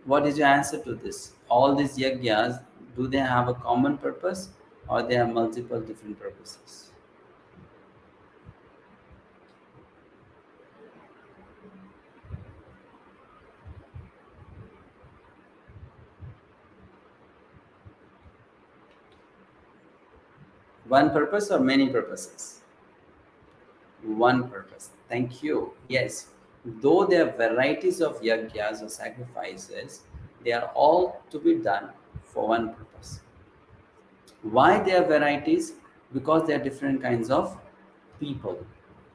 What is your answer to this? All these yajnas, do they have a common purpose or they have multiple different purposes? One purpose or many purposes? One purpose. Thank you. Yes, though there are varieties of yajnas or sacrifices, they are all to be done for one purpose. Why there are varieties? Because there are different kinds of people.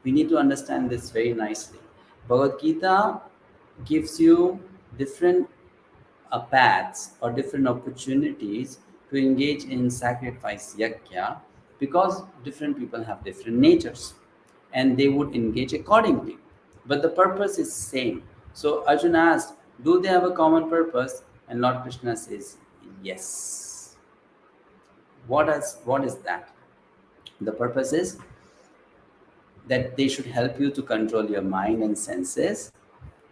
We need to understand this very nicely. Bhagavad Gita gives you different paths or different opportunities to engage in sacrifice yajna because different people have different natures and they would engage accordingly. But the purpose is same. So Arjuna asked, do they have a common purpose? And Lord Krishna says, yes. What is that? The purpose is that they should help you to control your mind and senses.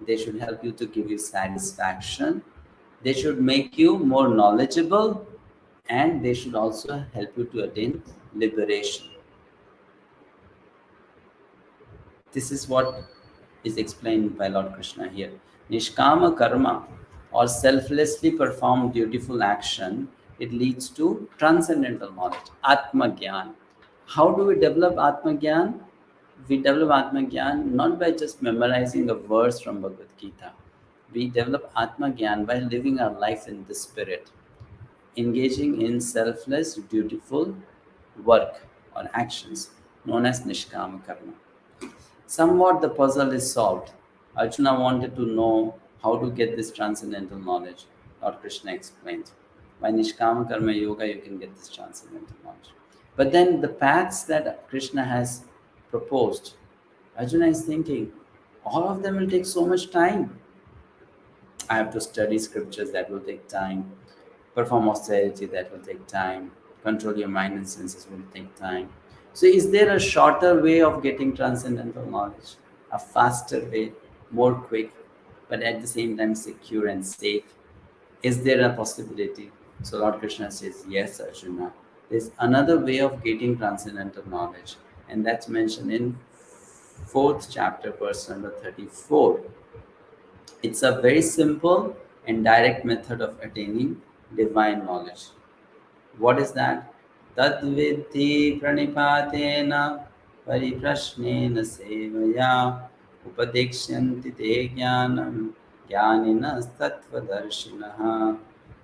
They should help you to give you satisfaction. They should make you more knowledgeable, and they should also help you to attain liberation. This is what is explained by Lord Krishna here. Nishkama karma, or selflessly performed dutiful action, it leads to transcendental knowledge, Atma Gyan. How do we develop Atma Gyan? We develop Atma Gyan not by just memorizing a verse from Bhagavad Gita. We develop Atma Gyan by living our life in the spirit, engaging in selfless, dutiful work or actions known as Nishkama Karma. Somewhat the puzzle is solved. Arjuna wanted to know how to get this transcendental knowledge. Lord Krishna explains. By Nishkama Karma Yoga, you can get this transcendental knowledge. But then the paths that Krishna has proposed, Arjuna is thinking, all of them will take so much time. I have to study scriptures, that will take time. Perform austerity, that will take time. Control your mind and senses will take time. So, is there a shorter way of getting transcendental knowledge? A faster way, more quick, but at the same time secure and safe? Is there a possibility? So, Lord Krishna says, yes, Arjuna. There's another way of getting transcendental knowledge, and that's mentioned in 4th chapter, verse number 34. It's a very simple and direct method of attaining divine knowledge. What is that? Tadvidhi pranipatena pariprashnena sevaya upadekshyanti te jnanam jnaninas tattvadarshinah.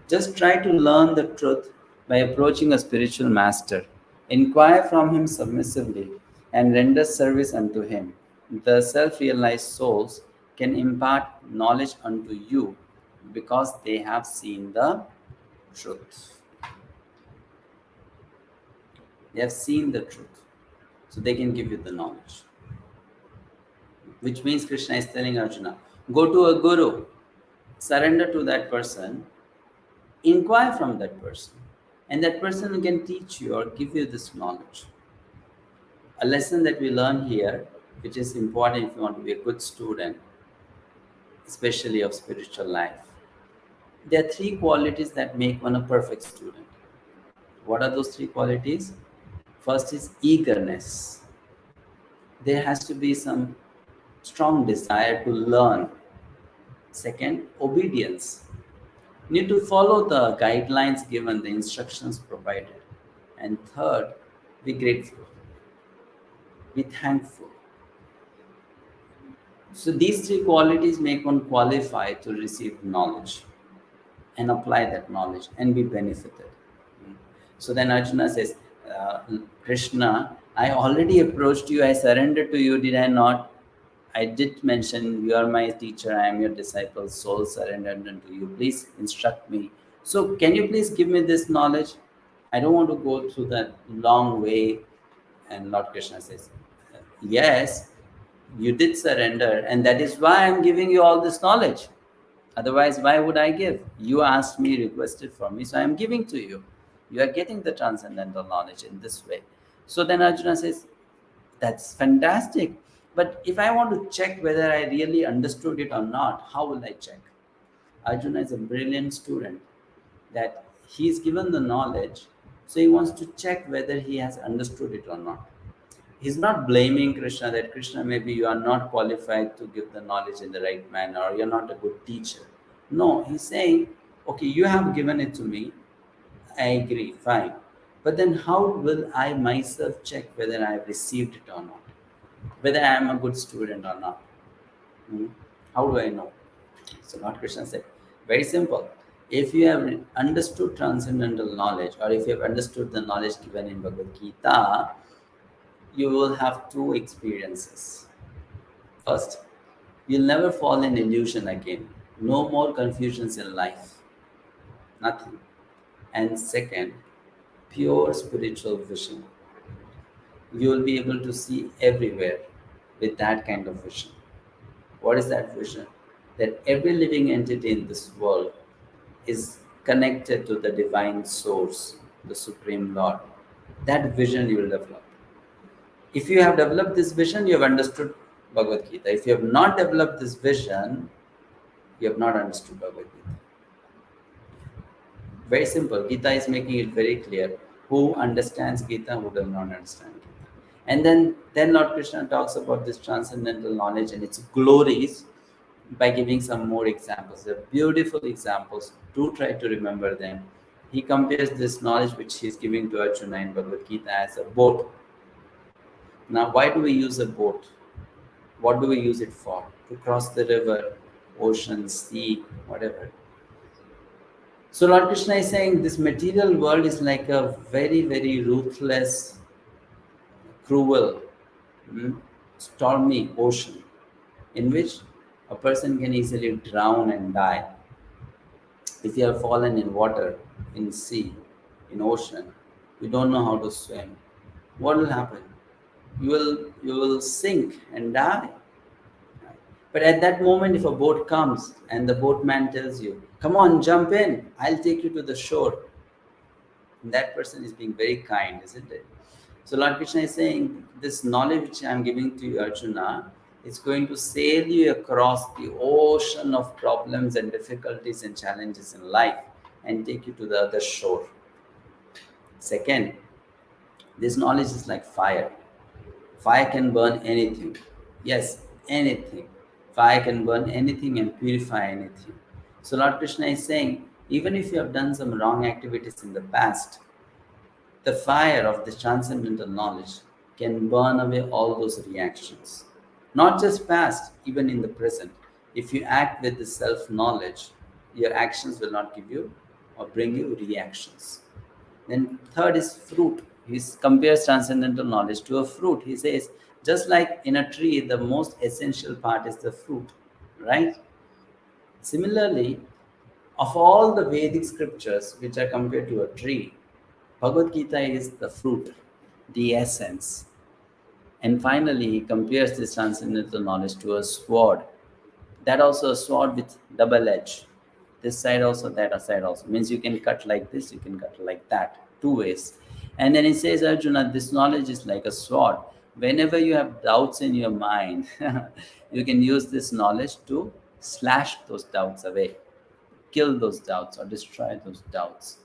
Just try to learn the truth by approaching a spiritual master. Inquire from him submissively and render service unto him. The self-realized souls can impart knowledge unto you because they have seen the truth. They have seen the truth. So they can give you the knowledge. Which means Krishna is telling Arjuna, go to a guru, surrender to that person, inquire from that person, and that person can teach you or give you this knowledge. A lesson that we learn here, which is important if you want to be a good student, especially of spiritual life. There are three qualities that make one a perfect student. What are those three qualities? First is eagerness. There has to be some strong desire to learn. Second, obedience. You need to follow the guidelines given, the instructions provided. And third, be grateful, be thankful. So these three qualities make one qualified to receive knowledge and apply that knowledge and be benefited. So then Arjuna says, Krishna, I already approached you, I surrendered to you, did I not? I did mention you are my teacher, I am your disciple, soul surrendered unto you. Please instruct me. So can you please give me this knowledge? I don't want to go through that long way. And Lord Krishna says, yes, you did surrender, and that is why I'm giving you all this knowledge. Otherwise, why would I give? You asked me, requested for me, so I'm giving to you. You are getting the transcendental knowledge in this way. So then Arjuna says, that's fantastic. But if I want to check whether I really understood it or not, how will I check? Arjuna is a brilliant student, that he's given the knowledge, so he wants to check whether he has understood it or not. He's not blaming Krishna that Krishna, maybe you are not qualified to give the knowledge in the right manner, or you're not a good teacher. No, he's saying, okay, you have given it to me. I agree, fine. But then how will I myself check whether I have received it or not? Whether I am a good student or not? How do I know? So Lord Krishna said, very simple. If you have understood transcendental knowledge, or if you have understood the knowledge given in Bhagavad Gita, you will have two experiences. First, you'll never fall in illusion again. No more confusions in life. Nothing. And second, pure spiritual vision. You will be able to see everywhere with that kind of vision. What is that vision? That every living entity in this world is connected to the divine source, the Supreme Lord. That vision you will develop. If you have developed this vision, you have understood Bhagavad Gita. If you have not developed this vision, you have not understood Bhagavad Gita. Very simple. Gita is making it very clear. Who understands Gita, who does not understand Gita. And then Lord Krishna talks about this transcendental knowledge and its glories by giving some more examples. They're beautiful examples. Do try to remember them. He compares this knowledge which he is giving to Arjuna in Bhagavad Gita as a boat. Now, why do we use a boat? What do we use it for? To cross the river, ocean, sea, whatever. So Lord Krishna is saying this material world is like a very, very ruthless, cruel, stormy ocean in which a person can easily drown and die. If you have fallen in water, in sea, in ocean, you don't know how to swim, what will happen? You will sink and die. But at that moment, if a boat comes and the boatman tells you, come on, jump in, I'll take you to the shore. And that person is being very kind, isn't it? So Lord Krishna is saying, this knowledge which I am giving to you, Arjuna, is going to sail you across the ocean of problems and difficulties and challenges in life and take you to the other shore. Second, this knowledge is like fire. Fire can burn anything. Yes, anything. Fire can burn anything and purify anything. So Lord Krishna is saying, even if you have done some wrong activities in the past, the fire of the transcendental knowledge can burn away all those reactions. Not just past, even in the present. If you act with the self-knowledge, your actions will not give you or bring you reactions. Then third is fruit. He compares transcendental knowledge to a fruit. He says, just like in a tree, the most essential part is the fruit, right? Similarly, of all the Vedic scriptures which are compared to a tree, Bhagavad Gita is the fruit. the essence. And finally, he compares this transcendental knowledge to a sword. That also a sword with double edge. This side also, that side also. Means you can cut like this, you can cut like that, two ways. And then he says, Arjuna, this knowledge is like a sword. Whenever you have doubts in your mind, you can use this knowledge to slash those doubts away, kill those doubts or destroy those doubts.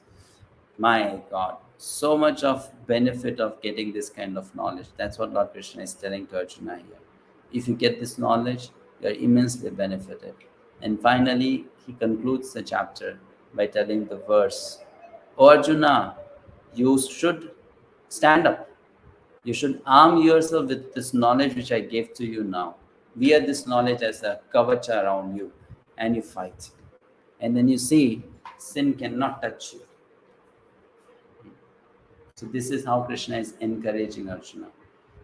My God, so much of benefit of getting this kind of knowledge. That's what Lord Krishna is telling to Arjuna here. If you get this knowledge, you're immensely benefited. And finally, he concludes the chapter by telling the verse, O Arjuna, you should stand up. You should arm yourself with this knowledge which I gave to you now. Wear this knowledge as a kavacha around you, and you fight. And then you see, sin cannot touch you. So this is how Krishna is encouraging Arjuna,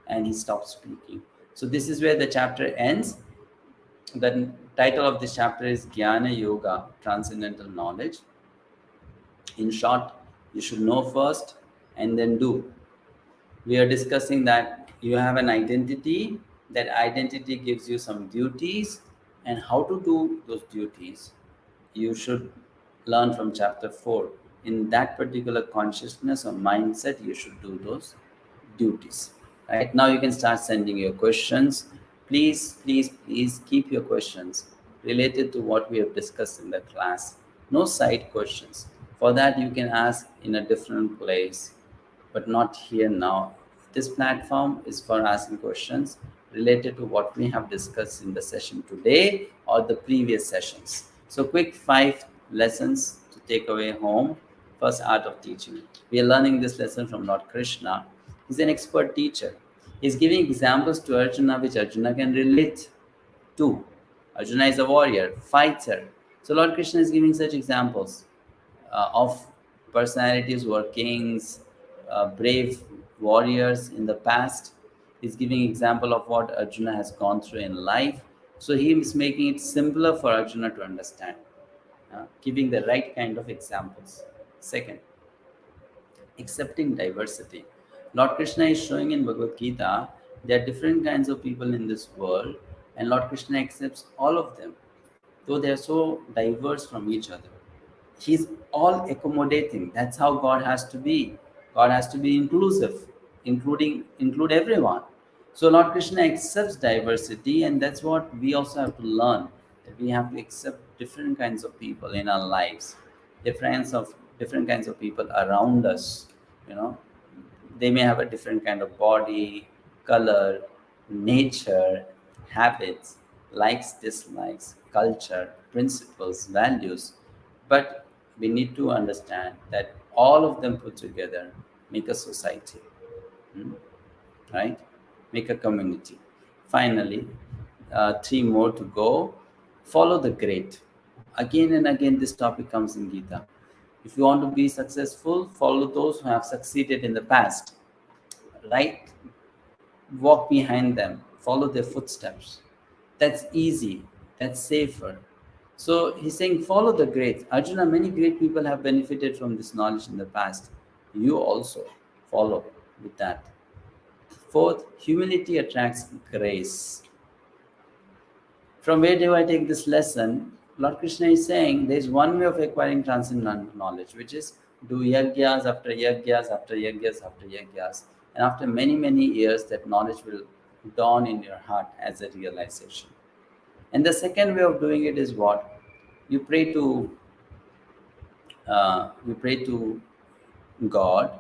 and he stops speaking. So this is where the chapter ends. The title of this chapter is Jnana Yoga, Transcendental Knowledge. In short, you should know first and then do. We are discussing that you have an identity. That identity gives you some duties, and how to do those duties. You should learn from chapter 4. In that particular consciousness or mindset, you should do those duties. Right now, you can start sending your questions. Please, please, please keep your questions related to what we have discussed in the class. No side questions. For that, you can ask in a different place, but not here now. This platform is for asking questions related to what we have discussed in the session today or the previous sessions. So quick 5 lessons to take away home. First, art of teaching. We are learning this lesson from Lord Krishna. He's an expert teacher. He's giving examples to Arjuna which Arjuna can relate to. Arjuna is a warrior, fighter. So Lord Krishna is giving such examples of personalities who are kings, brave warriors in the past. He's giving example of what Arjuna has gone through in life. So he is making it simpler for Arjuna to understand, giving the right kind of examples. Second, accepting diversity. Lord Krishna is showing in Bhagavad Gita there are different kinds of people in this world, and Lord Krishna accepts all of them, though they are so diverse from each other. He's all accommodating. That's how God has to be. God has to be inclusive, include everyone. So Lord Krishna accepts diversity, and that's what we also have to learn. That we have to accept different kinds of people in our lives, different kinds of people around us. You know, they may have a different kind of body, color, nature, habits, likes, dislikes, culture, principles, values. But we need to understand that all of them put together make a society, right? Make a community. Finally, 3 more to go. Follow the great. Again and again, this topic comes in Gita. If you want to be successful, follow those who have succeeded in the past, right? Walk behind them, follow their footsteps. That's easy, that's safer. So he's saying, follow the great. Arjuna, many great people have benefited from this knowledge in the past. You also follow with that. Fourth, humility attracts grace. From where do I take this lesson? Lord Krishna is saying there is one way of acquiring transcendental knowledge, which is do yagyas after yagyas after yagyas after yagyas. And after many, many years, that knowledge will dawn in your heart as a realization. And the second way of doing it is what? You pray to God,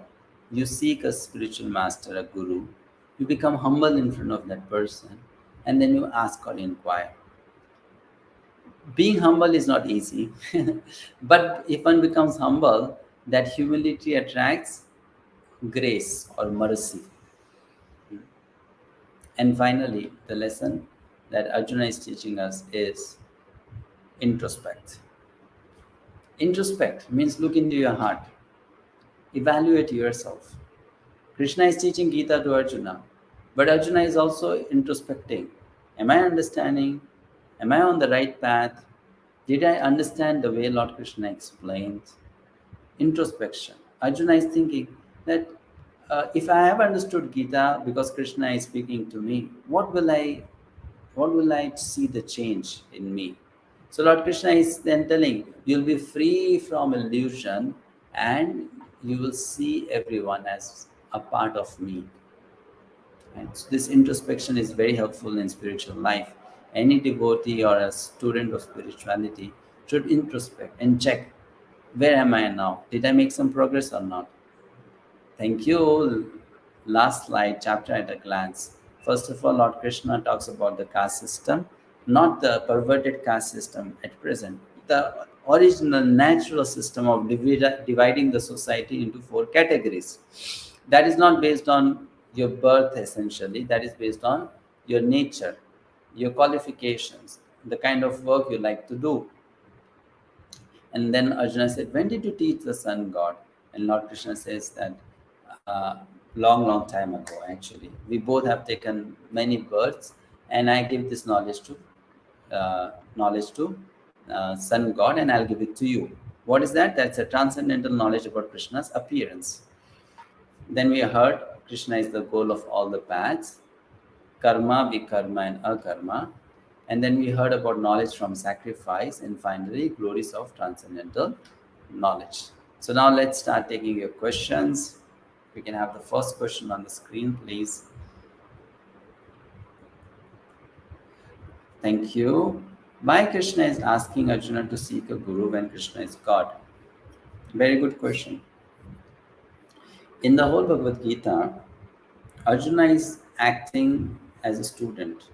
you seek a spiritual master, a guru, you become humble in front of that person, and then you ask or inquire. Being humble is not easy, but if one becomes humble, that humility attracts grace or mercy. And finally, the lesson that Arjuna is teaching us is introspect. Introspect means look into your heart, evaluate yourself. Krishna is teaching Gita to Arjuna, but Arjuna is also introspecting. Am I understanding? Am I on the right path? Did I understand the way Lord Krishna explains? Introspection. Arjuna is thinking that if I have understood Gita because Krishna is speaking to me, what will I see the change in me? So Lord Krishna is then telling, you'll be free from illusion and you will see everyone as a part of me. And so this introspection is very helpful in spiritual life. Any devotee or a student of spirituality should introspect and check, where am I now? Did I make some progress or not? Thank you. Last slide, chapter at a glance. First of all, Lord Krishna talks about the caste system, not the perverted caste system at present. The original natural system of dividing the society into four categories. That is not based on your birth, essentially. That is based on your nature, your qualifications, the kind of work you like to do. And then Arjuna said, when did you teach the sun god? And Lord Krishna says that long, long time ago, actually. We both have taken many births, and I give this knowledge to sun god, and I'll give it to you. What is that? That's a transcendental knowledge about Krishna's appearance. Then we heard Krishna is the goal of all the paths, karma, vikarma, and akarma. And then we heard about knowledge from sacrifice, and finally, glories of transcendental knowledge. So now let's start taking your questions. We can have the first question on the screen, please. Thank you. Why Krishna is asking Arjuna to seek a guru when Krishna is God? Very good question. In the whole Bhagavad Gita, Arjuna is acting as a student,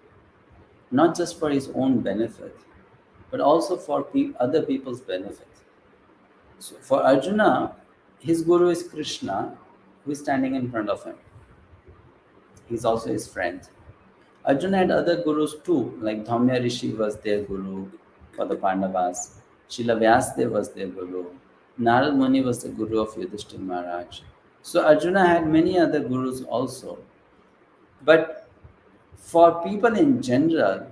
not just for his own benefit, but also for other people's benefit. So for Arjuna, his guru is Krishna, who is standing in front of him. He's also his friend. Arjuna had other gurus too, like Dhaumya Rishi was their guru for the Pandavas. Srila Vyasdev was their guru. Narad Muni was the guru of Yudhishthira Maharaj. So Arjuna had many other gurus also. But for people in general,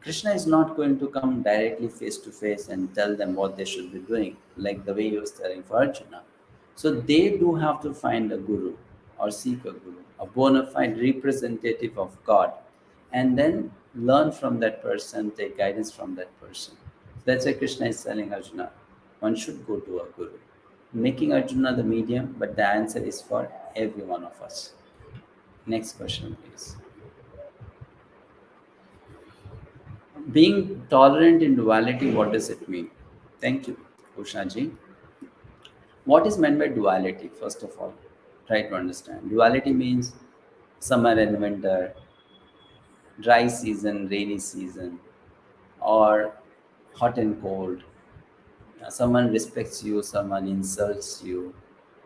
Krishna is not going to come directly face to face and tell them what they should be doing, like the way he was telling for Arjuna. So they do have to find a guru or seek a guru, a bona fide representative of God, and then learn from that person, take guidance from that person. That's why Krishna is telling Arjuna, one should go to a guru, making Arjuna the medium, but the answer is for every one of us. Next question, please. Being tolerant in duality, what does it mean? Thank you, Ushaji. What is meant by duality, first of all? Try to understand. Duality means summer and winter, dry season, rainy season, or hot and cold. Someone respects you, someone insults you.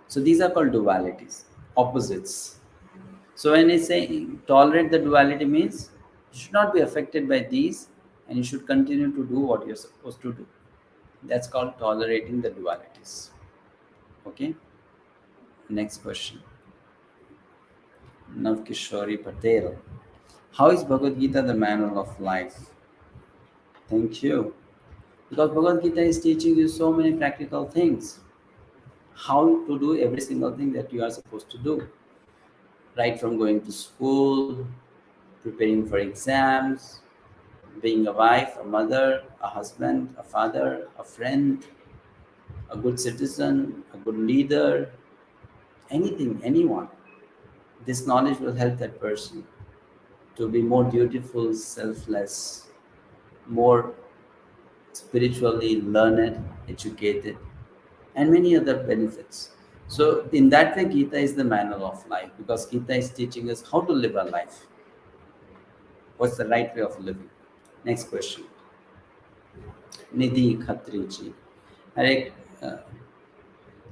So these are called dualities, opposites. So when I say tolerate the duality means you should not be affected by these and you should continue to do what you're supposed to do. That's called tolerating the dualities. Okay. Next question. Navkishori Patel. How is Bhagavad Gita the manual of life? Thank you. Because Bhagavad Gita is teaching you so many practical things. How to do every single thing that you are supposed to do. Right from going to school, preparing for exams, being a wife, a mother, a husband, a father, a friend, a good citizen, a good leader, anything, anyone. This knowledge will help that person to be more dutiful, selfless, more spiritually learned, educated, and many other benefits. So in that way, Gita is the manual of life because Gita is teaching us how to live our life. What's the right way of living? Next question. Nidhi Khatriji. Hare, uh,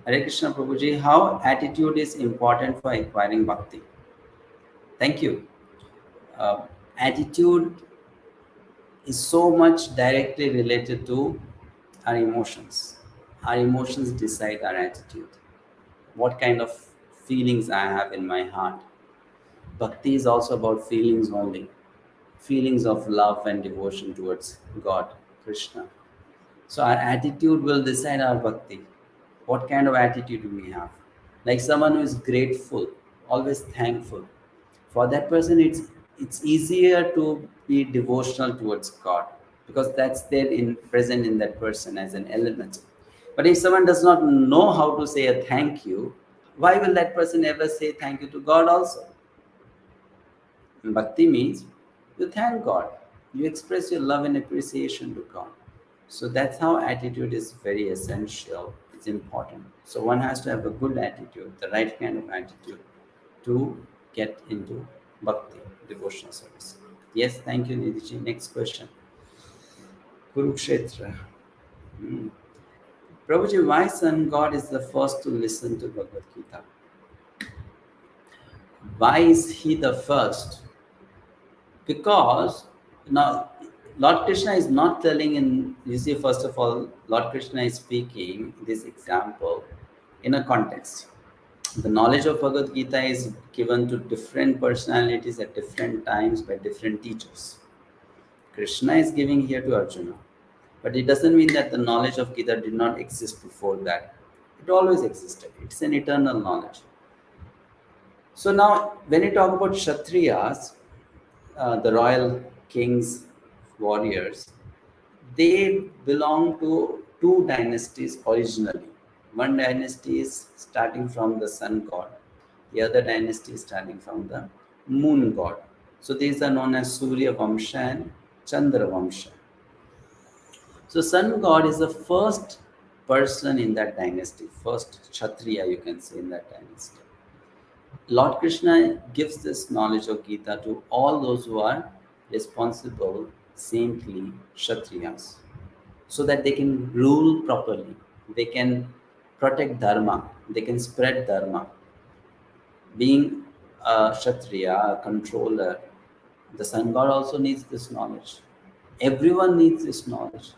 Hare Krishna Prabhuji, how attitude is important for acquiring bhakti? Thank you. Attitude is so much directly related to our emotions. Our emotions decide our attitude. What kind of feelings I have in my heart. Bhakti is also about feelings only. Feelings of love and devotion towards God, Krishna. So our attitude will decide our bhakti. What kind of attitude do we have? Like someone who is grateful. always thankful. For that person, it's easier to be devotional towards God because that's there in present in that person as an element. But if someone does not know how to say a thank you, why will that person ever say thank you to God also? Bhakti means you thank God, you express your love and appreciation to God. So that's how attitude is very essential. It's important. So one has to have a good attitude, the right kind of attitude to get into bhakti, devotional service. Yes, thank you, Nidhi. Next question. Kurukshetra. Hmm. Prabhuji, why Sun God is the first to listen to Bhagavad Gita? Why is he the first? Because now Lord Krishna is not telling in, you see, first of all, Lord Krishna is speaking this example in a context. The knowledge of Bhagavad Gita is given to different personalities at different times by different teachers. Krishna is giving here to Arjuna. But it doesn't mean that the knowledge of Gita did not exist before that. It always existed. It's an eternal knowledge. So now, when you talk about Kshatriyas, the royal kings, warriors, they belong to two dynasties originally. One dynasty is starting from the sun god, the other dynasty is starting from the moon god. So these are known as Surya Vamsha and Chandra Vamsha. So sun god is the first person in that dynasty, first Kshatriya you can say in that dynasty. Lord Krishna gives this knowledge of Gita to all those who are responsible, saintly Kshatriyas, so that they can rule properly, they can protect Dharma, they can spread Dharma. Being a Kshatriya, a controller, the sun god also needs this knowledge. Everyone needs this knowledge,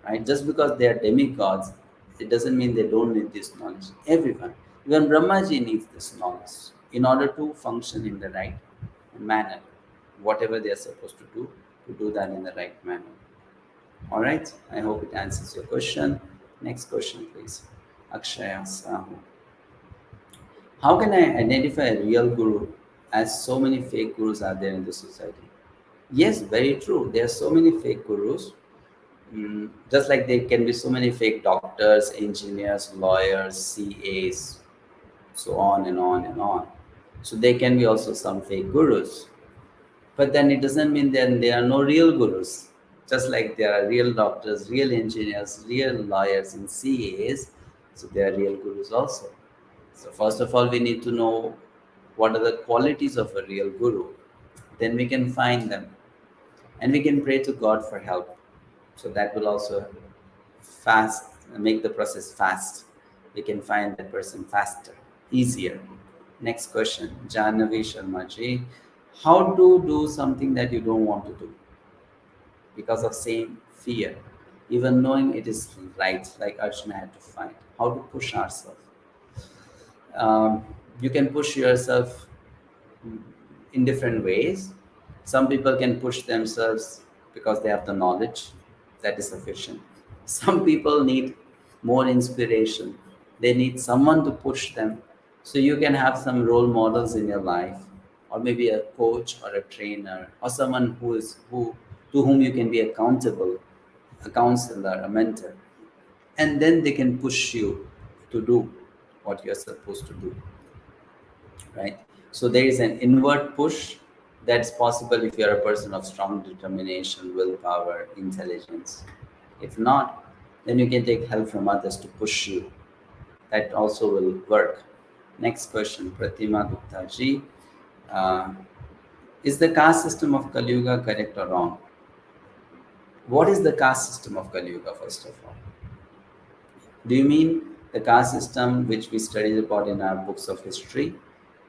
right? Just because they are demigods, it doesn't mean they don't need this knowledge. Everyone, even Brahmaji needs this knowledge in order to function in the right manner. Whatever they are supposed to do that in the right manner. All right. I hope it answers your question. Next question, please. Akshaya Sahu. How can I identify a real guru as so many fake gurus are there in the society? Yes, very true. There are so many fake gurus. Just like there can be so many fake doctors, engineers, lawyers, CAs, so on and on and on. So there can be also some fake gurus. But then it doesn't mean then there are no real gurus. Just like there are real doctors, real engineers, real lawyers, and CAs, so there are real gurus also. So first of all, we need to know what are the qualities of a real guru. Then we can find them, and we can pray to God for help. So that will also fast make the process fast. We can find that person faster, easier. Next question, Jahnavi Sharma ji. How to do something that you don't want to do because of same fear, even knowing it is right, like Arjuna had to fight. How to push ourselves? You can push yourself in different ways. Some people can push themselves because they have the knowledge that is sufficient. Some people need more inspiration. They need someone to push them. So you can have some role models in your life, or maybe a coach or a trainer, or someone who to whom you can be accountable, a counselor, a mentor, and then they can push you to do what you're supposed to do, right? So there is an inward push that's possible if you're a person of strong determination, willpower, intelligence. If not, then you can take help from others to push you. That also will work. Next question, Pratima Gupta ji. Uh, is the caste system of Kali Yuga correct or wrong? What is the caste system of Kali Yuga, first of all? Do you mean the caste system which we studied about in our books of history,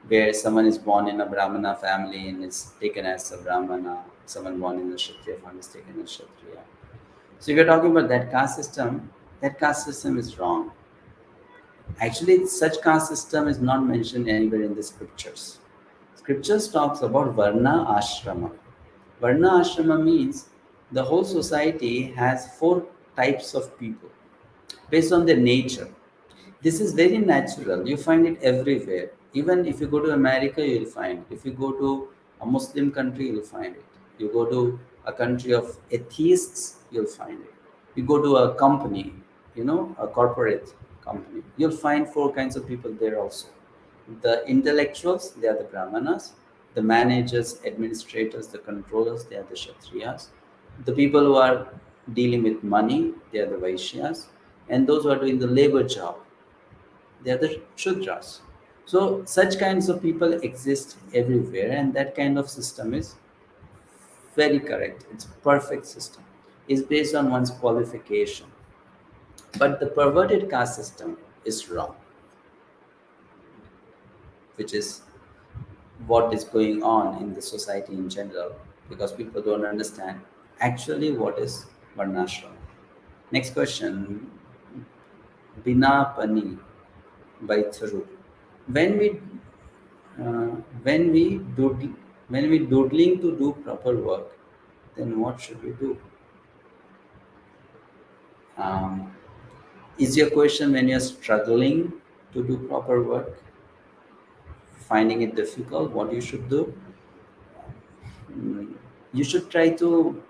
where someone is born in a Brahmana family and is taken as a Brahmana, someone born in a Kshatriya family is taken as Kshatriya? So if you're talking about that caste system is wrong. Actually, such caste system is not mentioned anywhere in the scriptures. Scriptures talks about Varna Ashrama. Varna Ashrama means the whole society has four types of people based on their nature. This is very natural. You find it everywhere. Even if you go to America, you'll find it. If you go to a Muslim country, you'll find it. You go to a country of atheists, you'll find it. You go to a company, a corporate company, you'll find four kinds of people there also. The intellectuals, they are the Brahmanas. The managers, administrators, the controllers, they are the Kshatriyas. The people who are dealing with money, they are the Vaishyas. And those who are doing the labor job, they are the Shudras. So such kinds of people exist everywhere, and that kind of system is very correct. It's a perfect system. It's based on one's qualification. But the perverted caste system is wrong, which is what is going on in the society in general, because people don't understand actually what is Varnashram. Next question, Bina Pani by Thuru. When we uh, when we doodle, when we doodling to do proper work, then what should we do? Um, is your question when you're struggling to do proper work, finding it difficult, what you should do? Mm, You should try to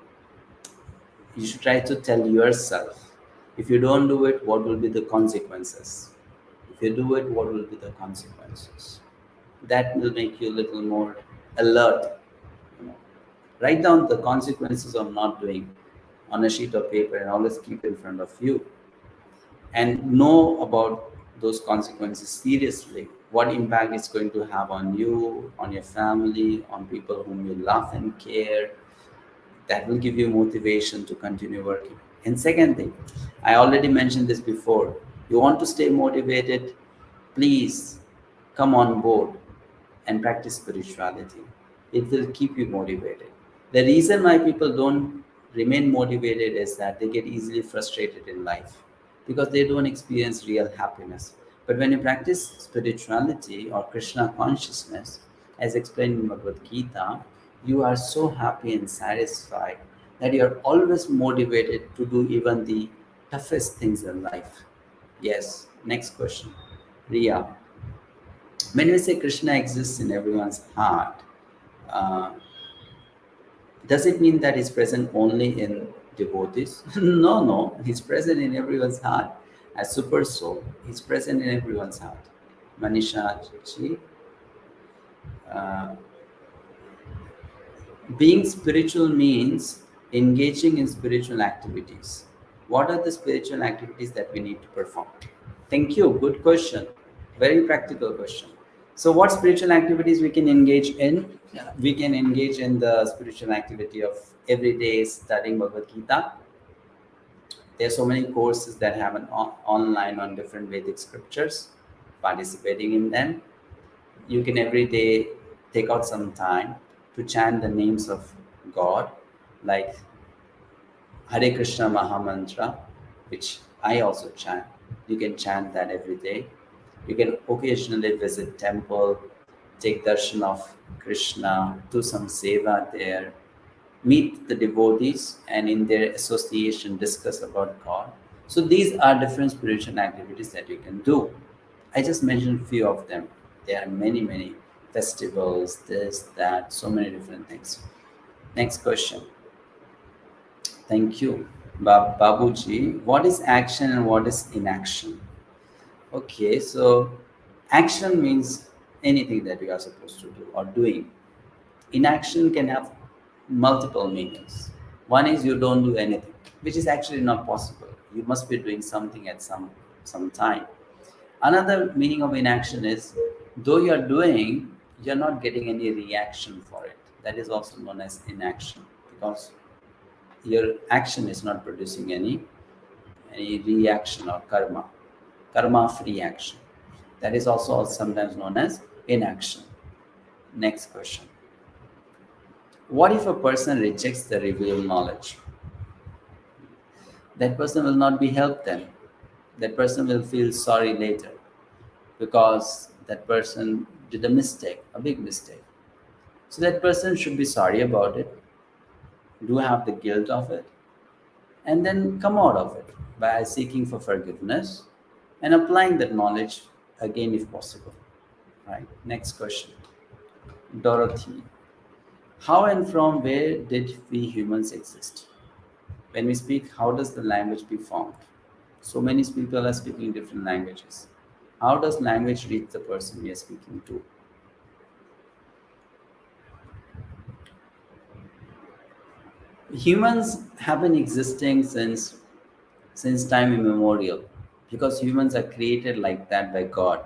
you should try to tell yourself, if you don't do it, what will be the consequences? If you do it, what will be the consequences? That will make you a little more alert. you know. Write down the consequences of not doing on a sheet of paper and always keep in front of you, and know about those consequences seriously. What impact it's going to have on you, on your family, on people whom you love and care. That will give you motivation to continue working. And second thing, I already mentioned this before, you want to stay motivated, please come on board and practice spirituality. It will keep you motivated. The reason why people don't remain motivated is that they get easily frustrated in life because they don't experience real happiness. But when you practice spirituality or Krishna consciousness, as explained in Bhagavad Gita, you are so happy and satisfied that you are always motivated to do even the toughest things in life. Yes, next question. Ria. When we say Krishna exists in everyone's heart, uh, does it mean that he's present only in devotees? No, no. He's present in everyone's heart. As super soul, he's present in everyone's heart. Manisha ji, uh, being spiritual means engaging in spiritual activities. What are the spiritual activities that we need to perform? Thank you. Good question. Very practical question. So, what spiritual activities we can engage in? We can engage in the spiritual activity of every day studying Bhagavad Gita. There are so many courses that happen online on different Vedic scriptures. Participating in them, you can every day take out some time to chant the names of God, like Hare Krishna Mahamantra, which I also chant. You can chant that every day. You can occasionally visit temple, take darshan of Krishna, do some seva there, meet the devotees, and in their association discuss about God. So these are different spiritual activities that you can do. I just mentioned few of them. There are many, many festivals, this, that, so many different things. Next question. Thank you. Babuji, what is action and what is inaction? Okay, so action means anything that we are supposed to do or doing. Inaction can have multiple meanings. One is you don't do anything, which is actually not possible. You must be doing something at some time. Another meaning of inaction is though you're doing, you're not getting any reaction for it. That is also known as inaction because your action is not producing any reaction or karma free action. That is also sometimes known as inaction. Next question. What if a person rejects the revealed knowledge? That person will not be helped then. That person will feel sorry later because that person did a mistake, a big mistake. So that person should be sorry about it, do have the guilt of it, and then come out of it by seeking for forgiveness and applying that knowledge again if possible. Right. Next question. Dorothy. How and from where did we humans exist? When we speak, how does the language be formed? So many people are speaking different languages. How does language reach the person we are speaking to? Humans have been existing since time immemorial, because humans are created like that by God.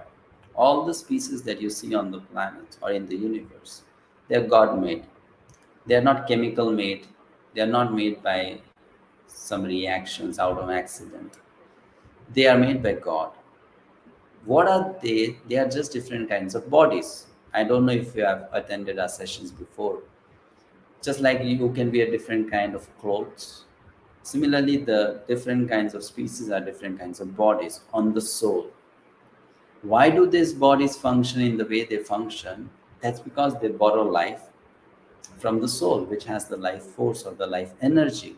All the species that you see on the planet or in the universe, they're God made. They are not chemical made. They are not made by some reactions out of accident. They are made by God. What are they? They are just different kinds of bodies. I don't know if you have attended our sessions before. Just like you can wear different kind of clothes, similarly the different kinds of species are different kinds of bodies on the soul. Why do these bodies function in the way they function? That's because they borrow life from the soul, which has the life force or the life energy.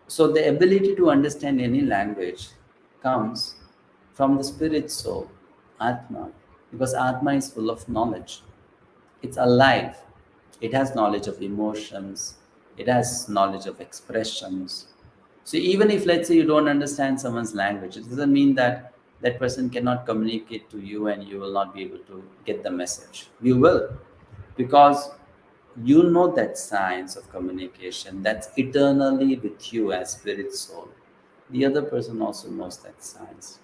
So the ability to understand any language comes from the spirit soul, Atma, because Atma is full of knowledge. It's alive. It has knowledge of emotions. It has knowledge of expressions. So even if, let's say, you don't understand someone's language, it doesn't mean that that person cannot communicate to you and you will not be able to get the message. You will, because you know that science of communication that's eternally with you as spirit soul. The other person also knows that science.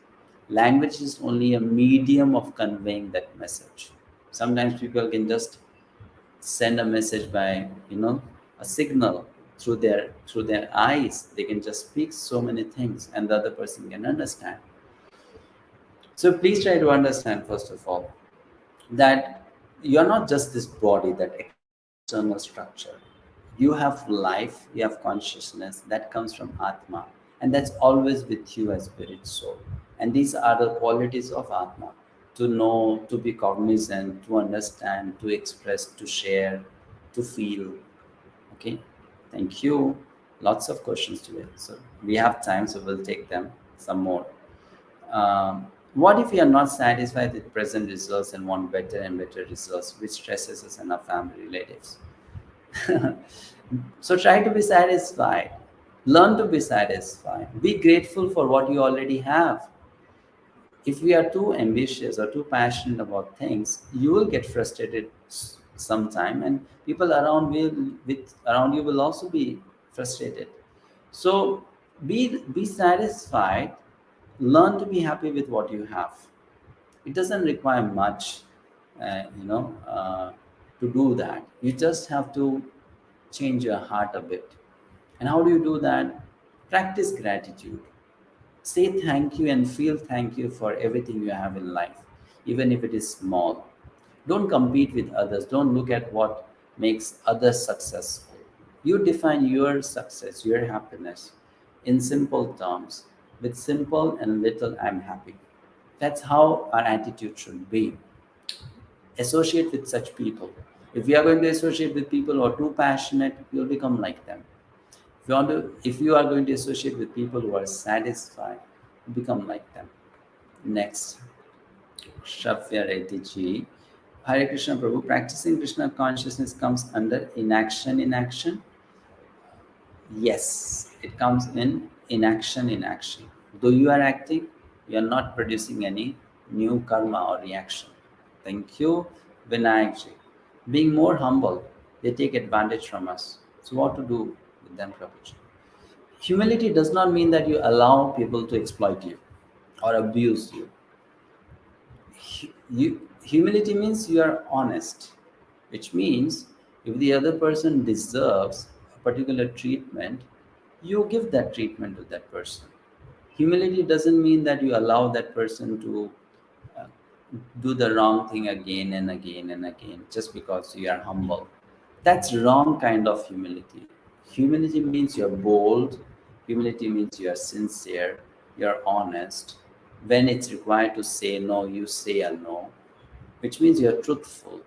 Language is only a medium of conveying that message. Sometimes people can just send a message by, a signal through their eyes. They can just speak so many things and the other person can understand. So please try to understand, first of all, that you're not just this body, that external structure. You have life, you have consciousness that comes from Atma, and that's always with you as spirit soul. And these are the qualities of Atma: to know, to be cognizant, to understand, to express, to share, to feel. Okay, thank you. Lots of questions today. So we have time, so we'll take them some more. What if we are not satisfied with present results and want better and better results, which stresses us and our family relatives? So try to be satisfied. Learn to be satisfied. Be grateful for what you already have. If we are too ambitious or too passionate about things, you will get frustrated sometime, and people around you will also be frustrated. So be satisfied. Learn to be happy with what you have. It doesn't require much, to do that. You just have to change your heart a bit. And how do you do that? Practice gratitude. Say thank you and feel thank you for everything you have in life, even if it is small. Don't compete with others. Don't look at what makes others successful. You define your success, your happiness in simple terms. With simple and little, I'm happy. That's how our attitude should be. Associate with such people. If you are going to associate with people who are too passionate, you'll become like them. If you are going to associate with people who are satisfied, become like them. Next, Shravya Reddy ji. Hare Krishna Prabhu, practicing Krishna consciousness comes under inaction in action. Yes, it comes in inaction in action. Though you are acting, you are not producing any new karma or reaction. Thank you, Vinayak ji. Being more humble, they take advantage from us. So what to do with them, Prabhuji? Humility does not mean that you allow people to exploit you or abuse you. Humility means you are honest, which means if the other person deserves a particular treatment, you give that treatment to that person. Humility doesn't mean that you allow that person to uh, do the wrong thing again and again and again just because you are humble. That's wrong kind of humility. Humility means you're bold. Humility means you're sincere, you're honest. When it's required to say no, you say a no, which means you're truthful.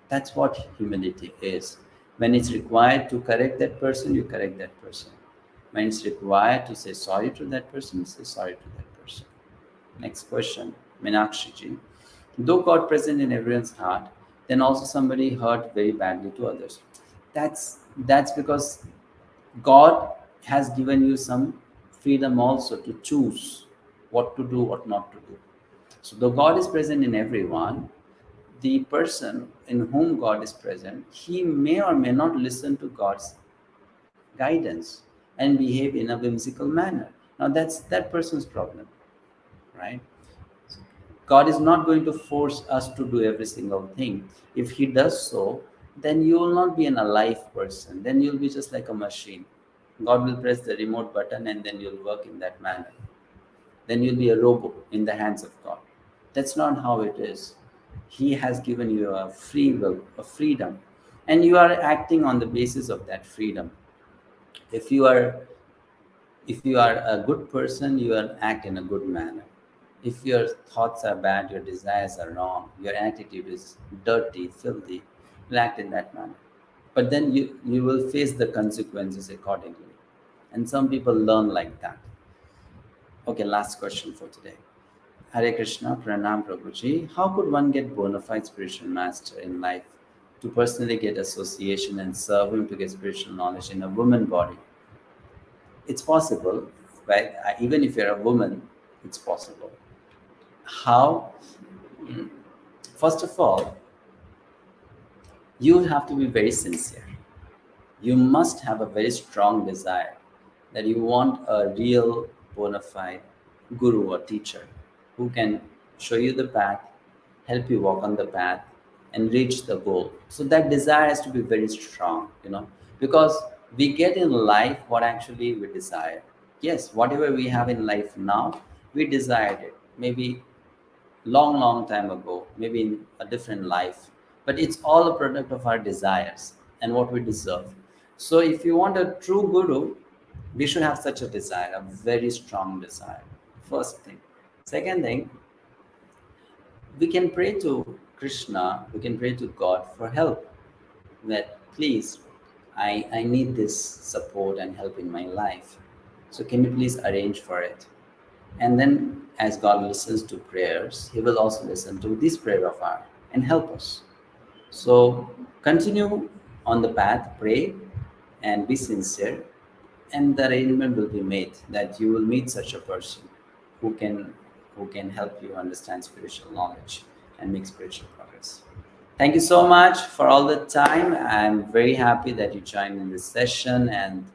That's what humility is. When it's required to correct that person, you correct that person. When it's required to say sorry to that person, you say sorry to that person. Next question, Meenakshi ji. Though God present in everyone's heart, then also somebody hurt very badly to others. That's because God has given you some freedom also to choose what to do, what not to do. So though God is present in everyone, the person in whom God is present, he may or may not listen to God's guidance and behave in a whimsical manner. Now that's that person's problem, right? God is not going to force us to do every single thing. If He does so, then you will not be an alive person. Then you'll be just like a machine. God will press the remote button and then you'll work in that manner. Then you'll be a robot in the hands of God. That's not how it is. He has given you a free will, a freedom, and you are acting on the basis of that freedom. If you are if you are a good person, you will act in a good manner. If your thoughts are bad, your desires are wrong, your attitude is dirty, filthy, you'll act in that manner. But then you will face the consequences accordingly. And some people learn like that. Okay, last question for today. Hare Krishna, Pranam Prabhuji. How could one get bona fide spiritual master in life to personally get association and serve him to get spiritual knowledge in a woman body? It's possible, right? Even if you're a woman, it's possible. How? First of all, you have to be very sincere. You must have a very strong desire that you want a real bona fide guru or teacher who can show you the path, help you walk on the path, and reach the goal. So that desire has to be very strong, because we get in life what actually we desire. Yes, whatever we have in life now, we desired it. Maybe long time ago, maybe in a different life, but it's all a product of our desires and what we deserve. So if you want a true guru, we should have such a desire, a very strong desire. First thing. Second thing, we can pray to Krishna, we can pray to God for help, that please, I need this support and help in my life, so can you please arrange for it. And then, as God listens to prayers, He will also listen to this prayer of ours and help us. So, continue on the path, pray, and be sincere, and the arrangement will be made that you will meet such a person who can help you understand spiritual knowledge and make spiritual progress. Thank you so much for all the time. I'm very happy that you joined in this session and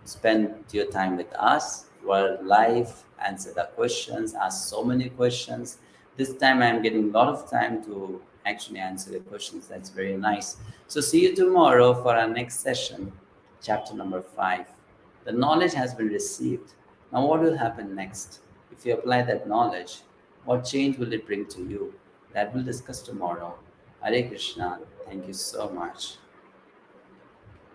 spend your time with us. Were live, answered our questions, asked so many questions. This time I'm getting a lot of time to actually answer the questions. That's very nice. So see you tomorrow for our next session, chapter number 5. The knowledge has been received. Now what will happen next? If you apply that knowledge, what change will it bring to you? That we'll discuss tomorrow. Hare Krishna. Thank you so much.